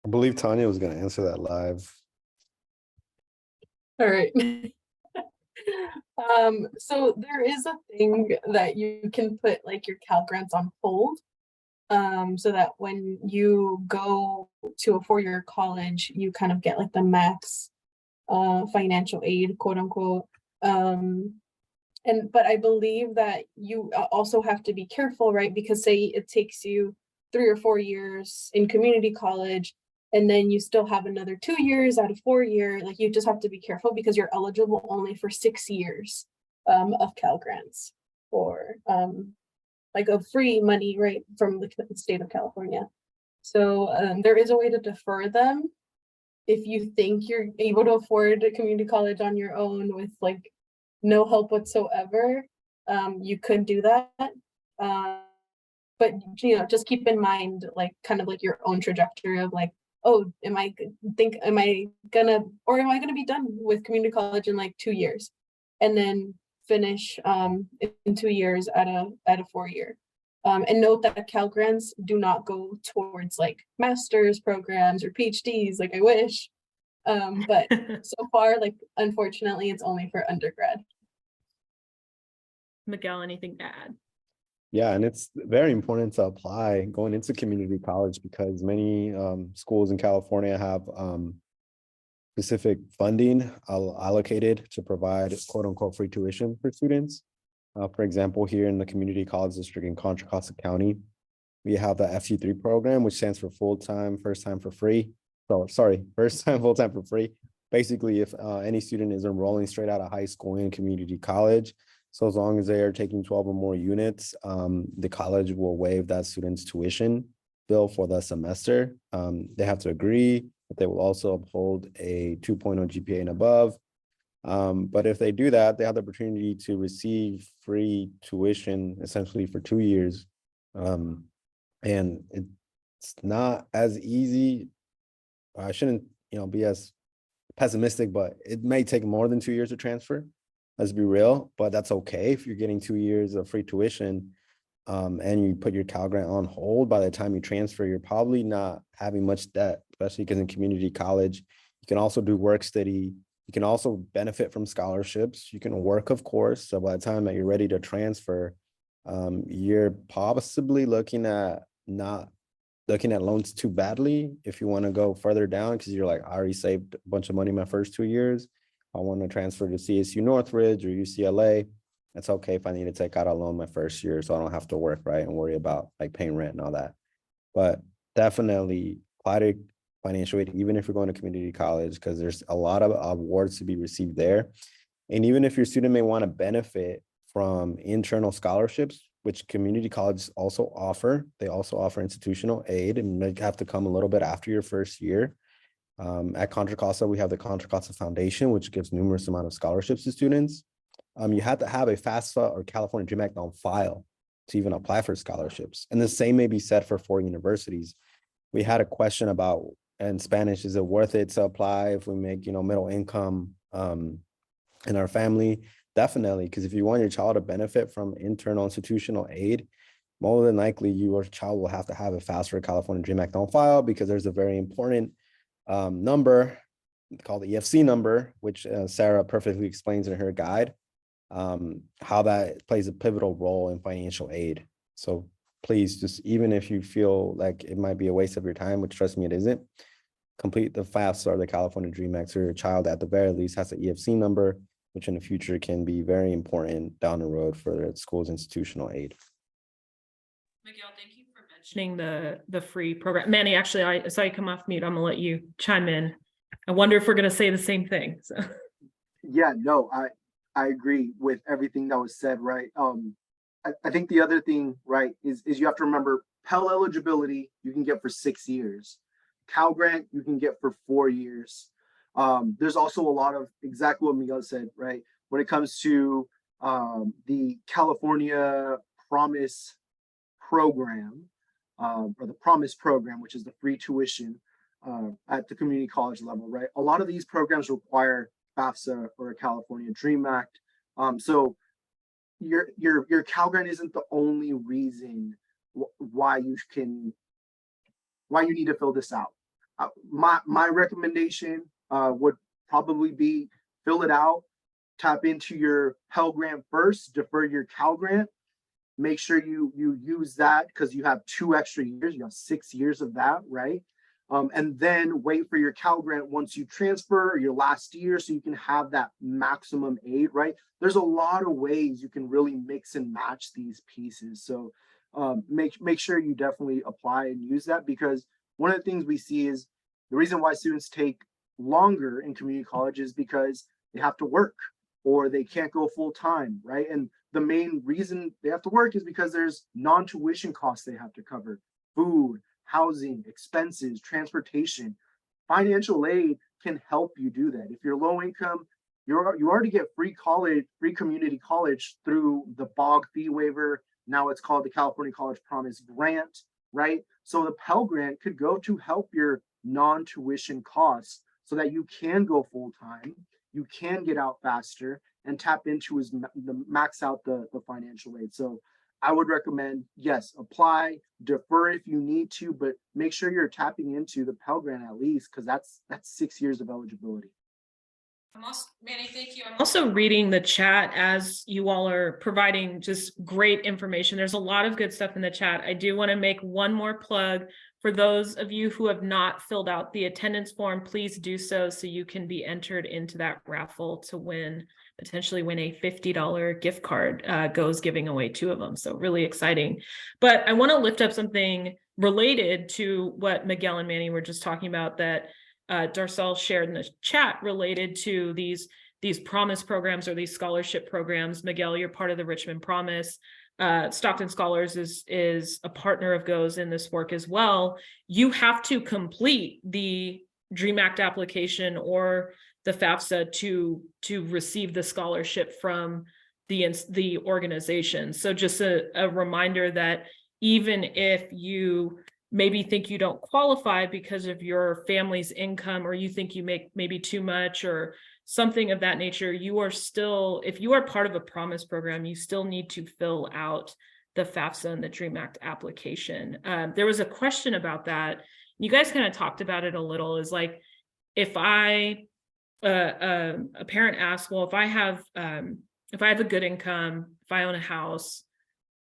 I believe Tanya was going to answer that live. All right. So there is a thing that you can put like your Cal grants on hold, so that when you go to a 4-year college, you kind of get like the max financial aid, quote unquote. But I believe that you also have to be careful, right? Because say it takes you 3 or 4 years in community college, and then you still have another 2 years out of 4 year, like you just have to be careful because you're eligible only for 6 years of Cal grants, or like of free money, right, from the state of California. So there is a way to defer them. If you think you're able to afford a community college on your own with like no help whatsoever, you could do that. But you know, just keep in mind like kind of like your own trajectory of like, oh, am I gonna be done with community college in like 2 years, and then finish in 2 years at a 4-year. And note that Cal grants do not go towards like master's programs or PhDs, like I wish. But so far, like unfortunately, it's only for undergrad. Miguel, anything to add? Yeah, and it's very important to apply going into community college because many schools in California have specific funding allocated to provide quote unquote free tuition for students. For example, here in the community college district in Contra Costa County, we have the FC3 program, which stands for full-time, first time for free. So sorry, first time, full-time for free. Basically, if any student is enrolling straight out of high school in community college, so as long as they are taking 12 or more units, the college will waive that student's tuition bill for the semester. They have to agree, but they will also uphold a 2.0 GPA and above. But if they do that, they have the opportunity to receive free tuition essentially for 2 years. And it's not as easy. I shouldn't, be as pessimistic, but it may take more than 2 years to transfer. Let's be real, but that's okay if you're getting 2 years of free tuition and you put your Cal grant on hold. By the time you transfer, you're probably not having much debt, especially because in community college, you can also do work study. You can also benefit from scholarships. You can work, of course. So by the time that you're ready to transfer, you're possibly looking at not looking at loans too badly if you want to go further down, because you're like, I already saved a bunch of money my first 2 years. I want to transfer to CSU Northridge or UCLA. It's okay if I need to take out a loan my first year so I don't have to work, right, and worry about like paying rent and all that. But definitely apply to financial aid, even if you're going to community college, because there's a lot of awards to be received there. And even if your student may want to benefit from internal scholarships, which community colleges also offer, they also offer institutional aid, and they have to come a little bit after your first year. At Contra Costa, we have the Contra Costa Foundation, which gives numerous amount of scholarships to students. You have to have a FAFSA or California Dream Act on file to even apply for scholarships. And the same may be said for 4 universities. We had a question about, in Spanish, is it worth it to apply if we make, middle income in our family? Definitely, because if you want your child to benefit from internal institutional aid, more than likely your child will have to have a FAFSA or California Dream Act on file, because there's a very important number called the EFC number, which Sarah perfectly explains in her guide, how that plays a pivotal role in financial aid. So please, just even if you feel like it might be a waste of your time, which trust me, it isn't, complete the FAFSA or the California Dream Act, so your child at the very least has an EFC number, which in the future can be very important down the road for the school's institutional aid. Miguel, thank you for mentioning the free program. Manny, actually, I saw you come off mute. I'm gonna let you chime in. I wonder if we're gonna say the same thing. So. Yeah, no, I agree with everything that was said, right? I think the other thing, right, is you have to remember Pell eligibility you can get for 6 years. Cal Grant you can get for 4 years. There's also a lot of exactly what Miguel said, right? When it comes to the California Promise program, or the Promise program, which is the free tuition at the community college level, right? A lot of these programs require FAFSA or a California Dream Act. So your Cal Grant isn't the only reason why you need to fill this out. My recommendation would probably be fill it out, tap into your Pell Grant first, defer your Cal Grant, make sure you use that because you have 2 extra years, you have 6 years of that, right? And then wait for your Cal Grant once you transfer your last year so you can have that maximum aid, right? There's a lot of ways you can really mix and match these pieces. So make sure you definitely apply and use that, because one of the things we see is the reason why students take longer in community college is because they have to work or they can't go full time, right? And the main reason they have to work is because there's non-tuition costs they have to cover: food, housing, expenses, transportation. Financial aid can help you do that. If you're low income, you already get free college, free community college through the BOG fee waiver. Now it's called the California College Promise Grant, right? So the Pell Grant could go to help your non-tuition costs so that you can go full time, you can get out faster and tap into max out the financial aid. So I would recommend, yes, apply, defer if you need to, but make sure you're tapping into the Pell Grant at least, because that's 6 years of eligibility. Manny, thank you. I'm also reading the chat as you all are providing just great information. There's a lot of good stuff in the chat. I do want to make one more plug for those of you who have not filled out the attendance form. Please do so you can be entered into that raffle to potentially win a $50 gift card. Goes giving away 2 of them. So really exciting. But I want to lift up something related to what Miguel and Manny were just talking about that Darcel shared in the chat related to these promise programs or these scholarship programs. Miguel, you're part of the Richmond Promise. Stockton Scholars is a partner of GOES in this work as well. You have to complete the Dream Act application or the FAFSA to receive the scholarship from the organization. So just a reminder that even if you maybe think you don't qualify because of your family's income, or you think you make maybe too much or something of that nature, you are still, if you are part of a Promise program, you still need to fill out the FAFSA and the Dream Act application. There was a question about that. You guys kind of talked about it a little, is like, if a parent asks, well, if I have a good income, if I own a house,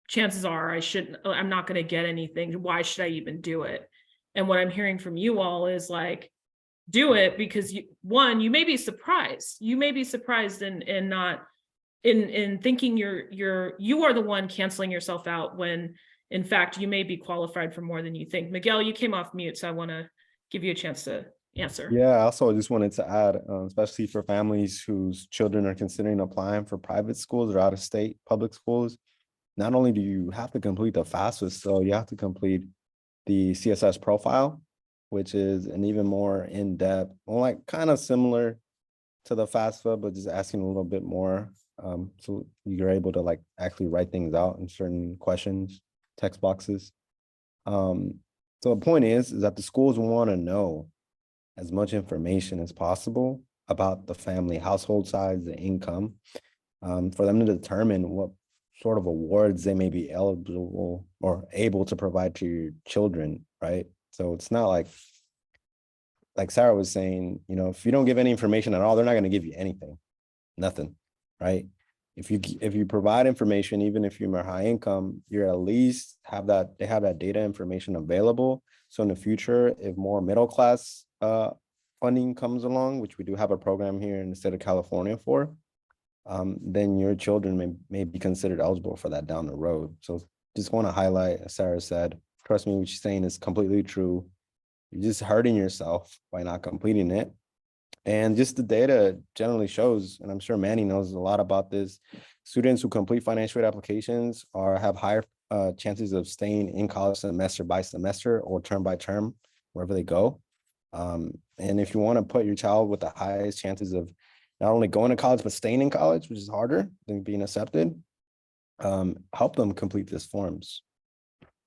chances are I'm not going to get anything. Why should I even do it? And what I'm hearing from you all is like, do it, because you may be surprised. You may be surprised in not in thinking you are the one canceling yourself out when in fact you may be qualified for more than you think. Miguel, you came off mute, so I want to give you a chance to answer. Yeah, I also just wanted to add, especially for families whose children are considering applying for private schools or out of state public schools, not only do you have to complete the FAFSA, so you have to complete the CSS profile, which is an even more in-depth, well, like kind of similar to the FAFSA, but just asking a little bit more. So you're able to like actually write things out in certain questions, text boxes. So the point is that the schools want to know as much information as possible about the family household size, the income, for them to determine what sort of awards they may be eligible or able to provide to your children, right? So it's not like Sarah was saying, you know, if you don't give any information at all, they're not going to give you anything, nothing, right? If you provide information, even if you're high income, you're at least they have that data information available. So in the future, if more middle class funding comes along, which we do have a program here in the state of California for, then your children may be considered eligible for that down the road. So just want to highlight, as Sarah said, trust me, what she's saying is completely true. You're just hurting yourself by not completing it. And just the data generally shows, and I'm sure Manny knows a lot about this, students who complete financial aid applications have higher chances of staying in college semester by semester or term by term, wherever they go. And if you want to put your child with the highest chances of not only going to college, but staying in college, which is harder than being accepted, help them complete these forms.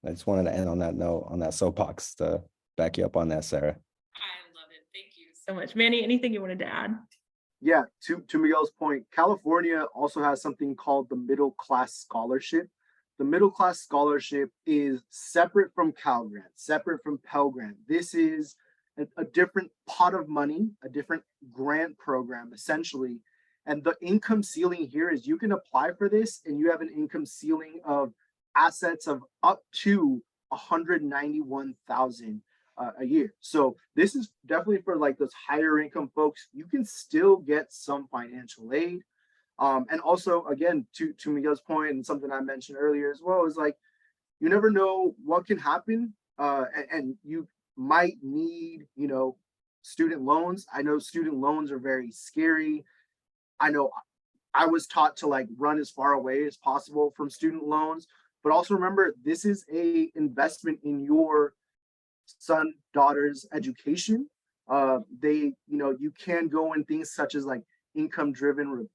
I just wanted to end on that note, on that soapbox to back you up on that, Sarah. I love it. Thank you so much. Manny, anything you wanted to add? Yeah, to Miguel's point, California also has something called the Middle Class Scholarship. The Middle Class Scholarship is separate from Cal Grant, separate from Pell Grant. This is a different pot of money, a different grant program, essentially. And the income ceiling here is you can apply for this and you have an income ceiling of assets of up to 191,000 a year. So this is definitely for like those higher income folks. You can still get some financial aid. And also, again, to Miguel's point, and something I mentioned earlier as well, is like, you never know what can happen. And you might need, you know, student loans. I know student loans are very scary. I know I was taught to like run as far away as possible from student loans, but also remember, this is a investment in your son, daughter's education. You know, you can go in things such as like income driven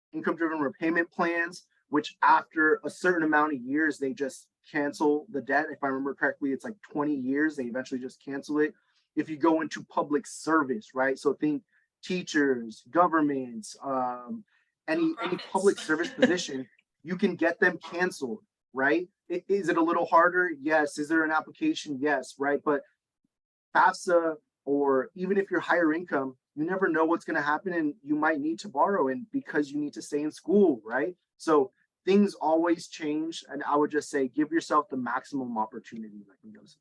repayment plans, which after a certain amount of years, they just cancel the debt. If I remember correctly, it's like 20 years, they eventually just cancel it. If you go into public service, right? So think teachers, governments, any public service position, you can get them canceled, right? Is it a little harder? Yes. Is there an application? Yes, right? But FAFSA, or even if you're higher income, you never know what's going to happen and you might need to borrow, and because you need to stay in school, right? So things always change, and I would just say give yourself the maximum opportunity, like Miguel said.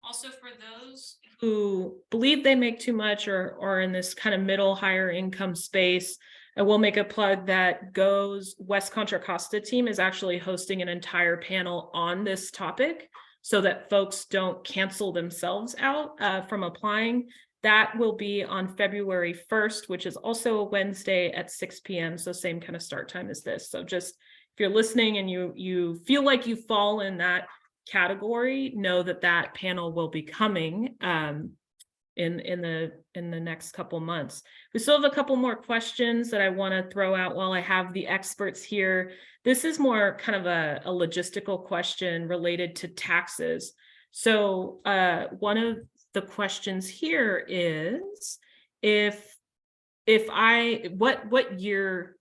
Also, for those who believe they make too much or are in this kind of middle higher income space, I will make a plug that GO's West Contra Costa team is actually hosting an entire panel on this topic so that folks don't cancel themselves out from applying. That will be on February 1st, which is also a Wednesday at 6 p.m. So same kind of start time as this. So just if you're listening and you feel like you fall in that category, know that that panel will be coming in the next couple months. We still have a couple more questions that I want to throw out while I have the experts here. This is more kind of a logistical question related to taxes. So one of the questions here is what year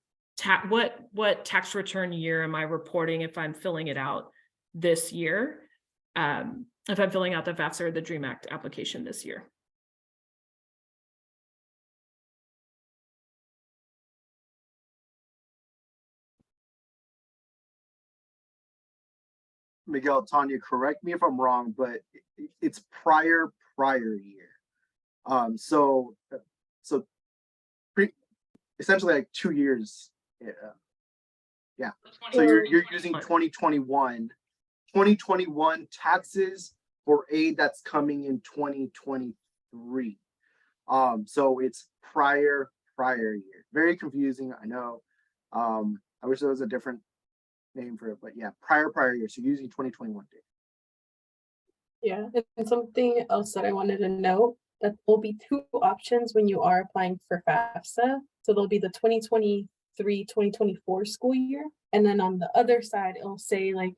what tax return year am I reporting if I'm filling it out this year, if I'm filling out the FAFSA or the DREAM Act application this year? Miguel, Tanya, correct me if I'm wrong, but it's prior year. So essentially like 2 years. Yeah. So you're using 2021 taxes for aid that's coming in 2023. So it's prior year. Very confusing, I know. I wish there was a different name for it, but yeah, prior year. So using 2021 data. Yeah, and something else that I wanted to note, that there'll be two options when you are applying for FAFSA. So there'll be the 2023-2024 school year. And then on the other side, it'll say like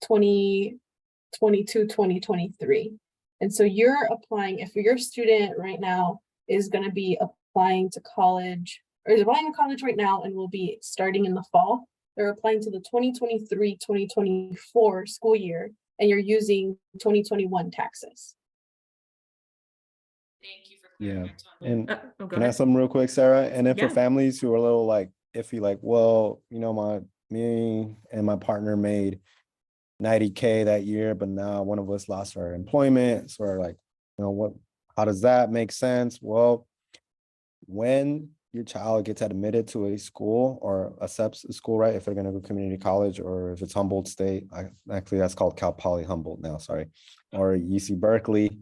2022-2023. And so you're applying, if your student right now is going to be applying to college, or is applying to college right now and will be starting in the fall, they're applying to the 2023-2024 school year, and you're using 2021 taxes. Thank you for Yeah, clarifying. and Go can I add ahead. something real quick, Sarah? And then for Yeah. families who are a little like iffy, like, well, you know, me and my partner made 90K that year, but now one of us lost our employment. So we're like, you know, how does that make sense? Well, when your child gets admitted to a school or accepts a school, right? If they're going to go community college, or if it's Humboldt State, actually that's called Cal Poly Humboldt now, sorry, or UC Berkeley.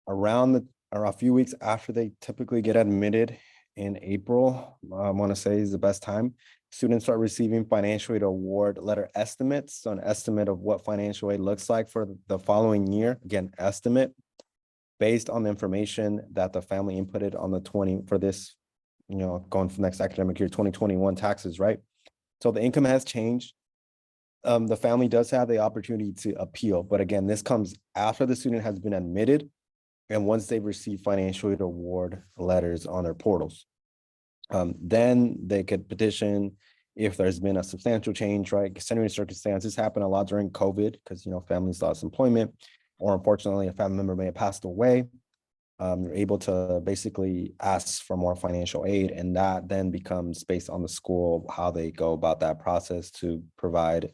Around a few weeks after they typically get admitted in April, I want to say is the best time, students start receiving financial aid award letter estimates. So an estimate of what financial aid looks like for the following year. Again, estimate based on the information that the family inputted on the for this, you know, going for next academic year, 2021 taxes, right? So the income has changed. The family does have the opportunity to appeal, but again, this comes after the student has been admitted and once they've received financial aid award letters on their portals. Then they could petition if there's been a substantial change, right? Extenuating circumstances happen a lot during COVID because, you know, families lost employment, or unfortunately a family member may have passed away. You're able to basically ask for more financial aid, and that then becomes based on the school, how they go about that process to provide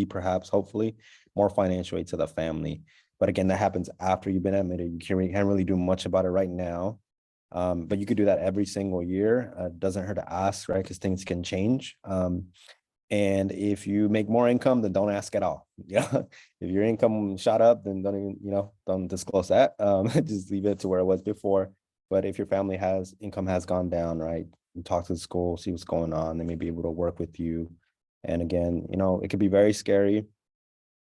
perhaps, hopefully, more financial aid to the family. But again, that happens after you've been admitted. You can't really do much about it right now. But you could do that every single year. Doesn't hurt to ask, right? Because things can change. And if you make more income, then don't ask at all. Yeah. If your income shot up, then don't disclose that. Just leave it to where it was before. But if your family income has gone down, right? You talk to the school, see what's going on. They may be able to work with you. And again, it could be very scary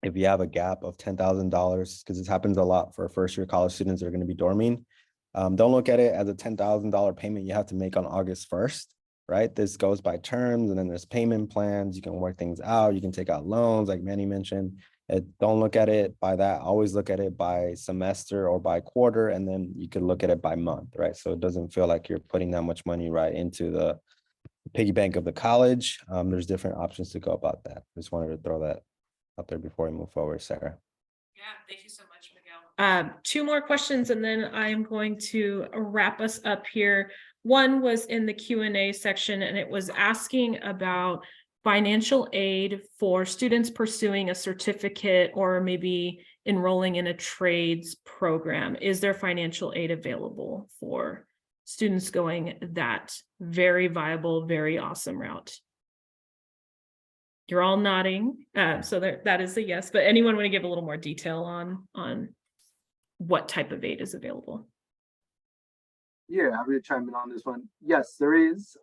if you have a gap of $10,000, because this happens a lot for first-year college students that are going to be dorming. Don't look at it as a $10,000 payment you have to make on August 1st, right? This goes by terms, and then there's payment plans. You can work things out. You can take out loans, like Manny mentioned. Don't look at it by that. Always look at it by semester or by quarter, and then you could look at it by month, right? So it doesn't feel like you're putting that much money right into the piggy bank of the college. There's different options to go about that. Just wanted to throw that out there before we move forward, Sarah. Yeah, thank you so much, Miguel. Two more questions, and then I am going to wrap us up here. One was in the Q&A section, and it was asking about financial aid for students pursuing a certificate or maybe enrolling in a trades program. Is there financial aid available for students going that very viable, very awesome route? You're all nodding, so that is a yes, but anyone want to give a little more detail on what type of aid is available? Yeah, I'm going to chime in on this one. Yes, there is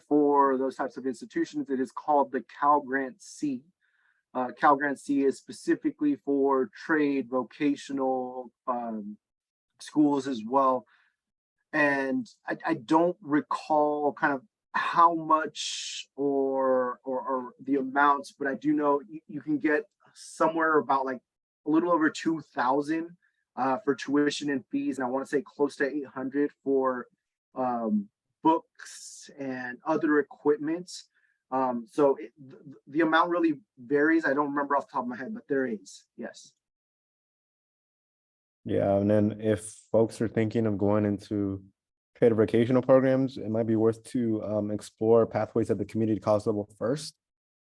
for those types of institutions. It is called the Cal Grant C. Cal Grant C is specifically for trade, vocational schools as well. And I don't recall kind of how much or the amounts, but I do know you can get somewhere about like a little over 2,000 for tuition and fees, and I want to say close to 800 for books and other equipment. So the amount really varies. I don't remember off the top of my head, but there is, yes. Yeah, and then if folks are thinking of going into trade vocational programs, it might be worth to explore pathways at the community college level first,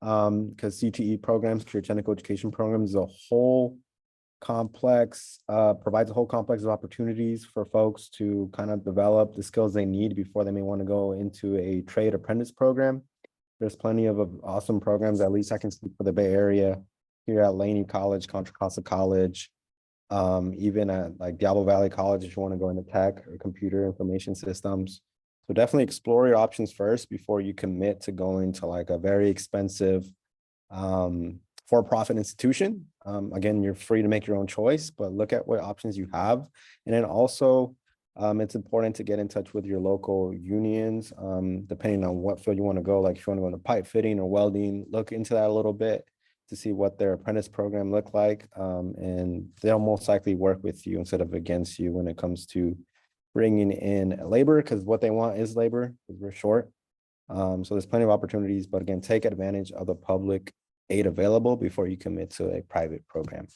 because CTE programs, career technical education programs, is a whole complex, provides a whole complex of opportunities for folks to kind of develop the skills they need before they may want to go into a trade apprentice program. There's plenty of awesome programs, at least I can speak for the Bay Area, here at Laney College, Contra Costa College, even at like Diablo Valley College if you want to go into tech or computer information systems. So definitely explore your options first before you commit to going to like a very expensive for-profit institution. Again, you're free to make your own choice, but look at what options you have. And then also, it's important to get in touch with your local unions, depending on what field you want to go. Like if you want to go into pipe fitting or welding, look into that a little bit to see what their apprentice program look like. And they'll most likely work with you instead of against you when it comes to bringing in labor, because what they want is labor, because we're short. So there's plenty of opportunities, but again, take advantage of the public aid available before you commit to a private program.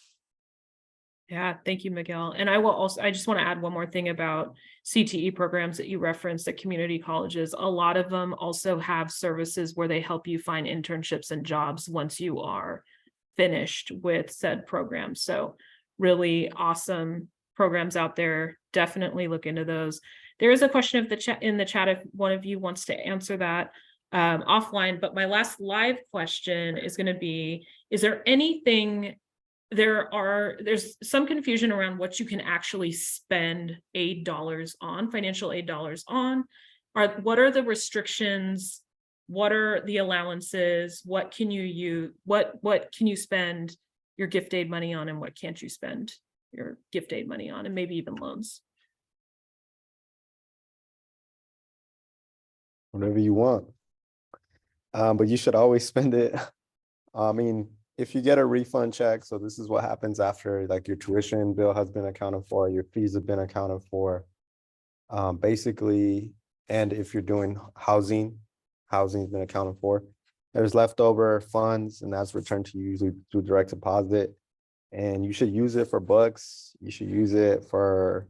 Yeah, thank you, Miguel. And I just want to add one more thing about CTE programs that you referenced at community colleges. A lot of them also have services where they help you find internships and jobs once you are finished with said program. So really awesome programs out there. Definitely look into those. There is a question in the chat if one of you wants to answer that offline, but my last live question is going to be, is there anything there's some confusion around what you can actually spend aid dollars on, financial aid dollars on. What are the restrictions? What are the allowances? What can you use? What can you spend your gift aid money on, and what can't you spend your gift aid money on, and maybe even loans? Whatever you want. But you should always spend it. I mean, if you get a refund check, so this is what happens after like your tuition bill has been accounted for, your fees have been accounted for, basically, and if you're doing housing's been accounted for, there's leftover funds, and that's returned to you usually through direct deposit. And you should use it for books. You should use it for,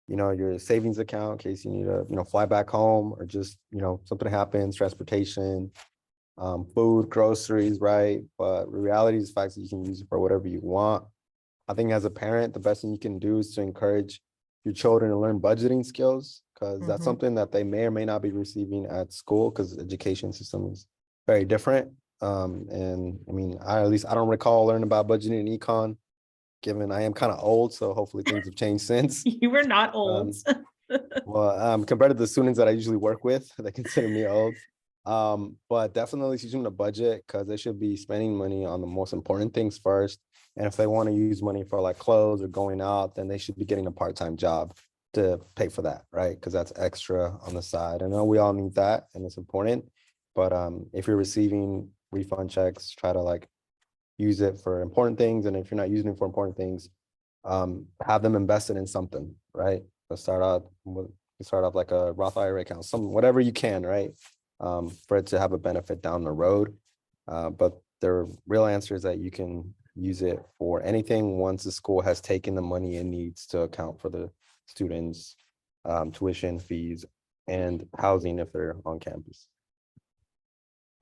your savings account in case you need to, fly back home, or just, something happens, transportation, food, groceries, right? But the reality is the fact that you can use it for whatever you want. I think as a parent, the best thing you can do is to encourage your children to learn budgeting skills, because that's something that they may or may not be receiving at school, because the education system is very different. And I mean, I don't recall learning about budgeting in econ, given I am kind of old, so hopefully things have changed since. You were not old. Well, compared to the students that I usually work with, they consider me old. But definitely teach them to budget, because they should be spending money on the most important things first. And if they want to use money for like clothes or going out, then they should be getting a part-time job to pay for that, right? Because that's extra on the side. I know we all need that and it's important, but if you're receiving refund checks, try to like use it for important things. And if you're not using it for important things, have them invested in something, right? Let's start off like a Roth IRA account, whatever you can, right? For it to have a benefit down the road. But the real answer is that you can use it for anything once the school has taken the money it needs to account for the students' tuition, fees, and housing if they're on campus.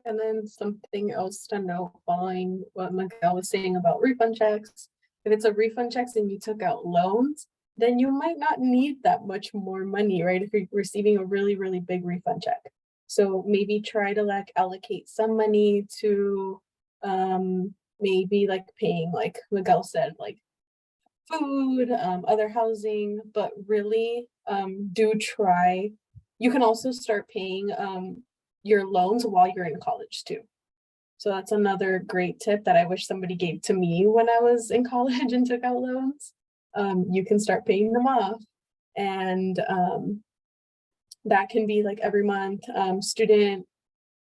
And then something else to note following what Miguel was saying about refund checks. If it's a refund checks and you took out loans, then you might not need that much more money, right? If you're receiving a really, really big refund check. So maybe try to like allocate some money to maybe like paying, like Miguel said, like food, other housing, but really do try. You can also start paying your loans while you're in college too. So that's another great tip that I wish somebody gave to me when I was in college and took out loans. You can start paying them off, and that can be like every month.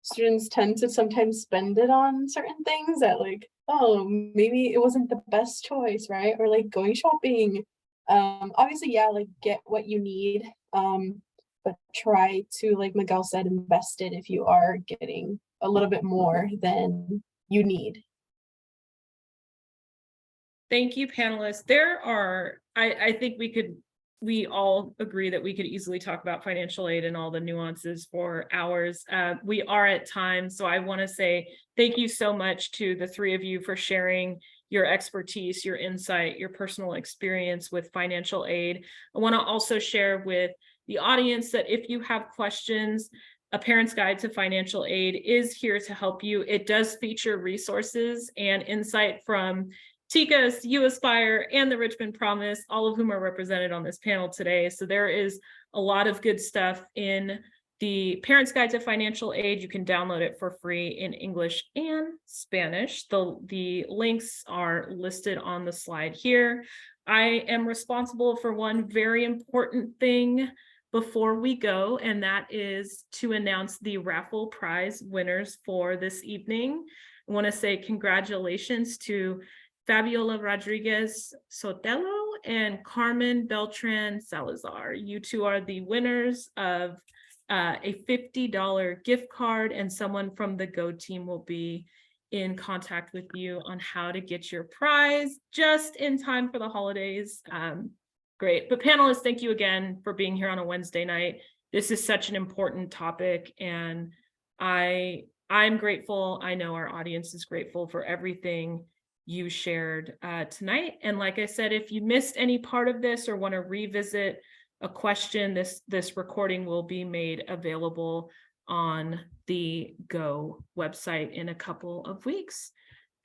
Students tend to sometimes spend it on certain things that like, oh, maybe it wasn't the best choice, right? Or like going shopping. Obviously, yeah, like get what you need, but try to, like Miguel said, invest it if you are getting a little bit more than you need. Thank you, panelists. I think we all agree that we could easily talk about financial aid and all the nuances for hours. We are at time, so I want to say thank you so much to the three of you for sharing your expertise, your insight, your personal experience with financial aid. I want to also share with the audience that if you have questions, A Parent's Guide to Financial Aid is here to help you. It does feature resources and insight from TICAS, U Aspire, and the Richmond Promise, all of whom are represented on this panel today. So there is a lot of good stuff in the Parent's Guide to Financial Aid. You can download it for free in English and Spanish. The links are listed on the slide here. I am responsible for one very important thing before we go, and that is to announce the raffle prize winners for this evening. I want to say congratulations to Fabiola Rodriguez Sotelo and Carmen Beltran Salazar. You two are the winners of a $50 gift card, and someone from the Go team will be in contact with you on how to get your prize just in time for the holidays. Great. But panelists, thank you again for being here on a Wednesday night. This is such an important topic, and I'm grateful. I know our audience is grateful for everything you shared tonight. And like I said, if you missed any part of this or want to revisit a question, this recording will be made available on the Go website in a couple of weeks.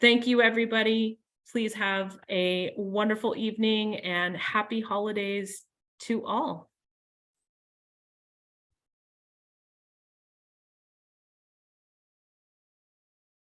Thank you, everybody. Please have a wonderful evening and happy holidays to all.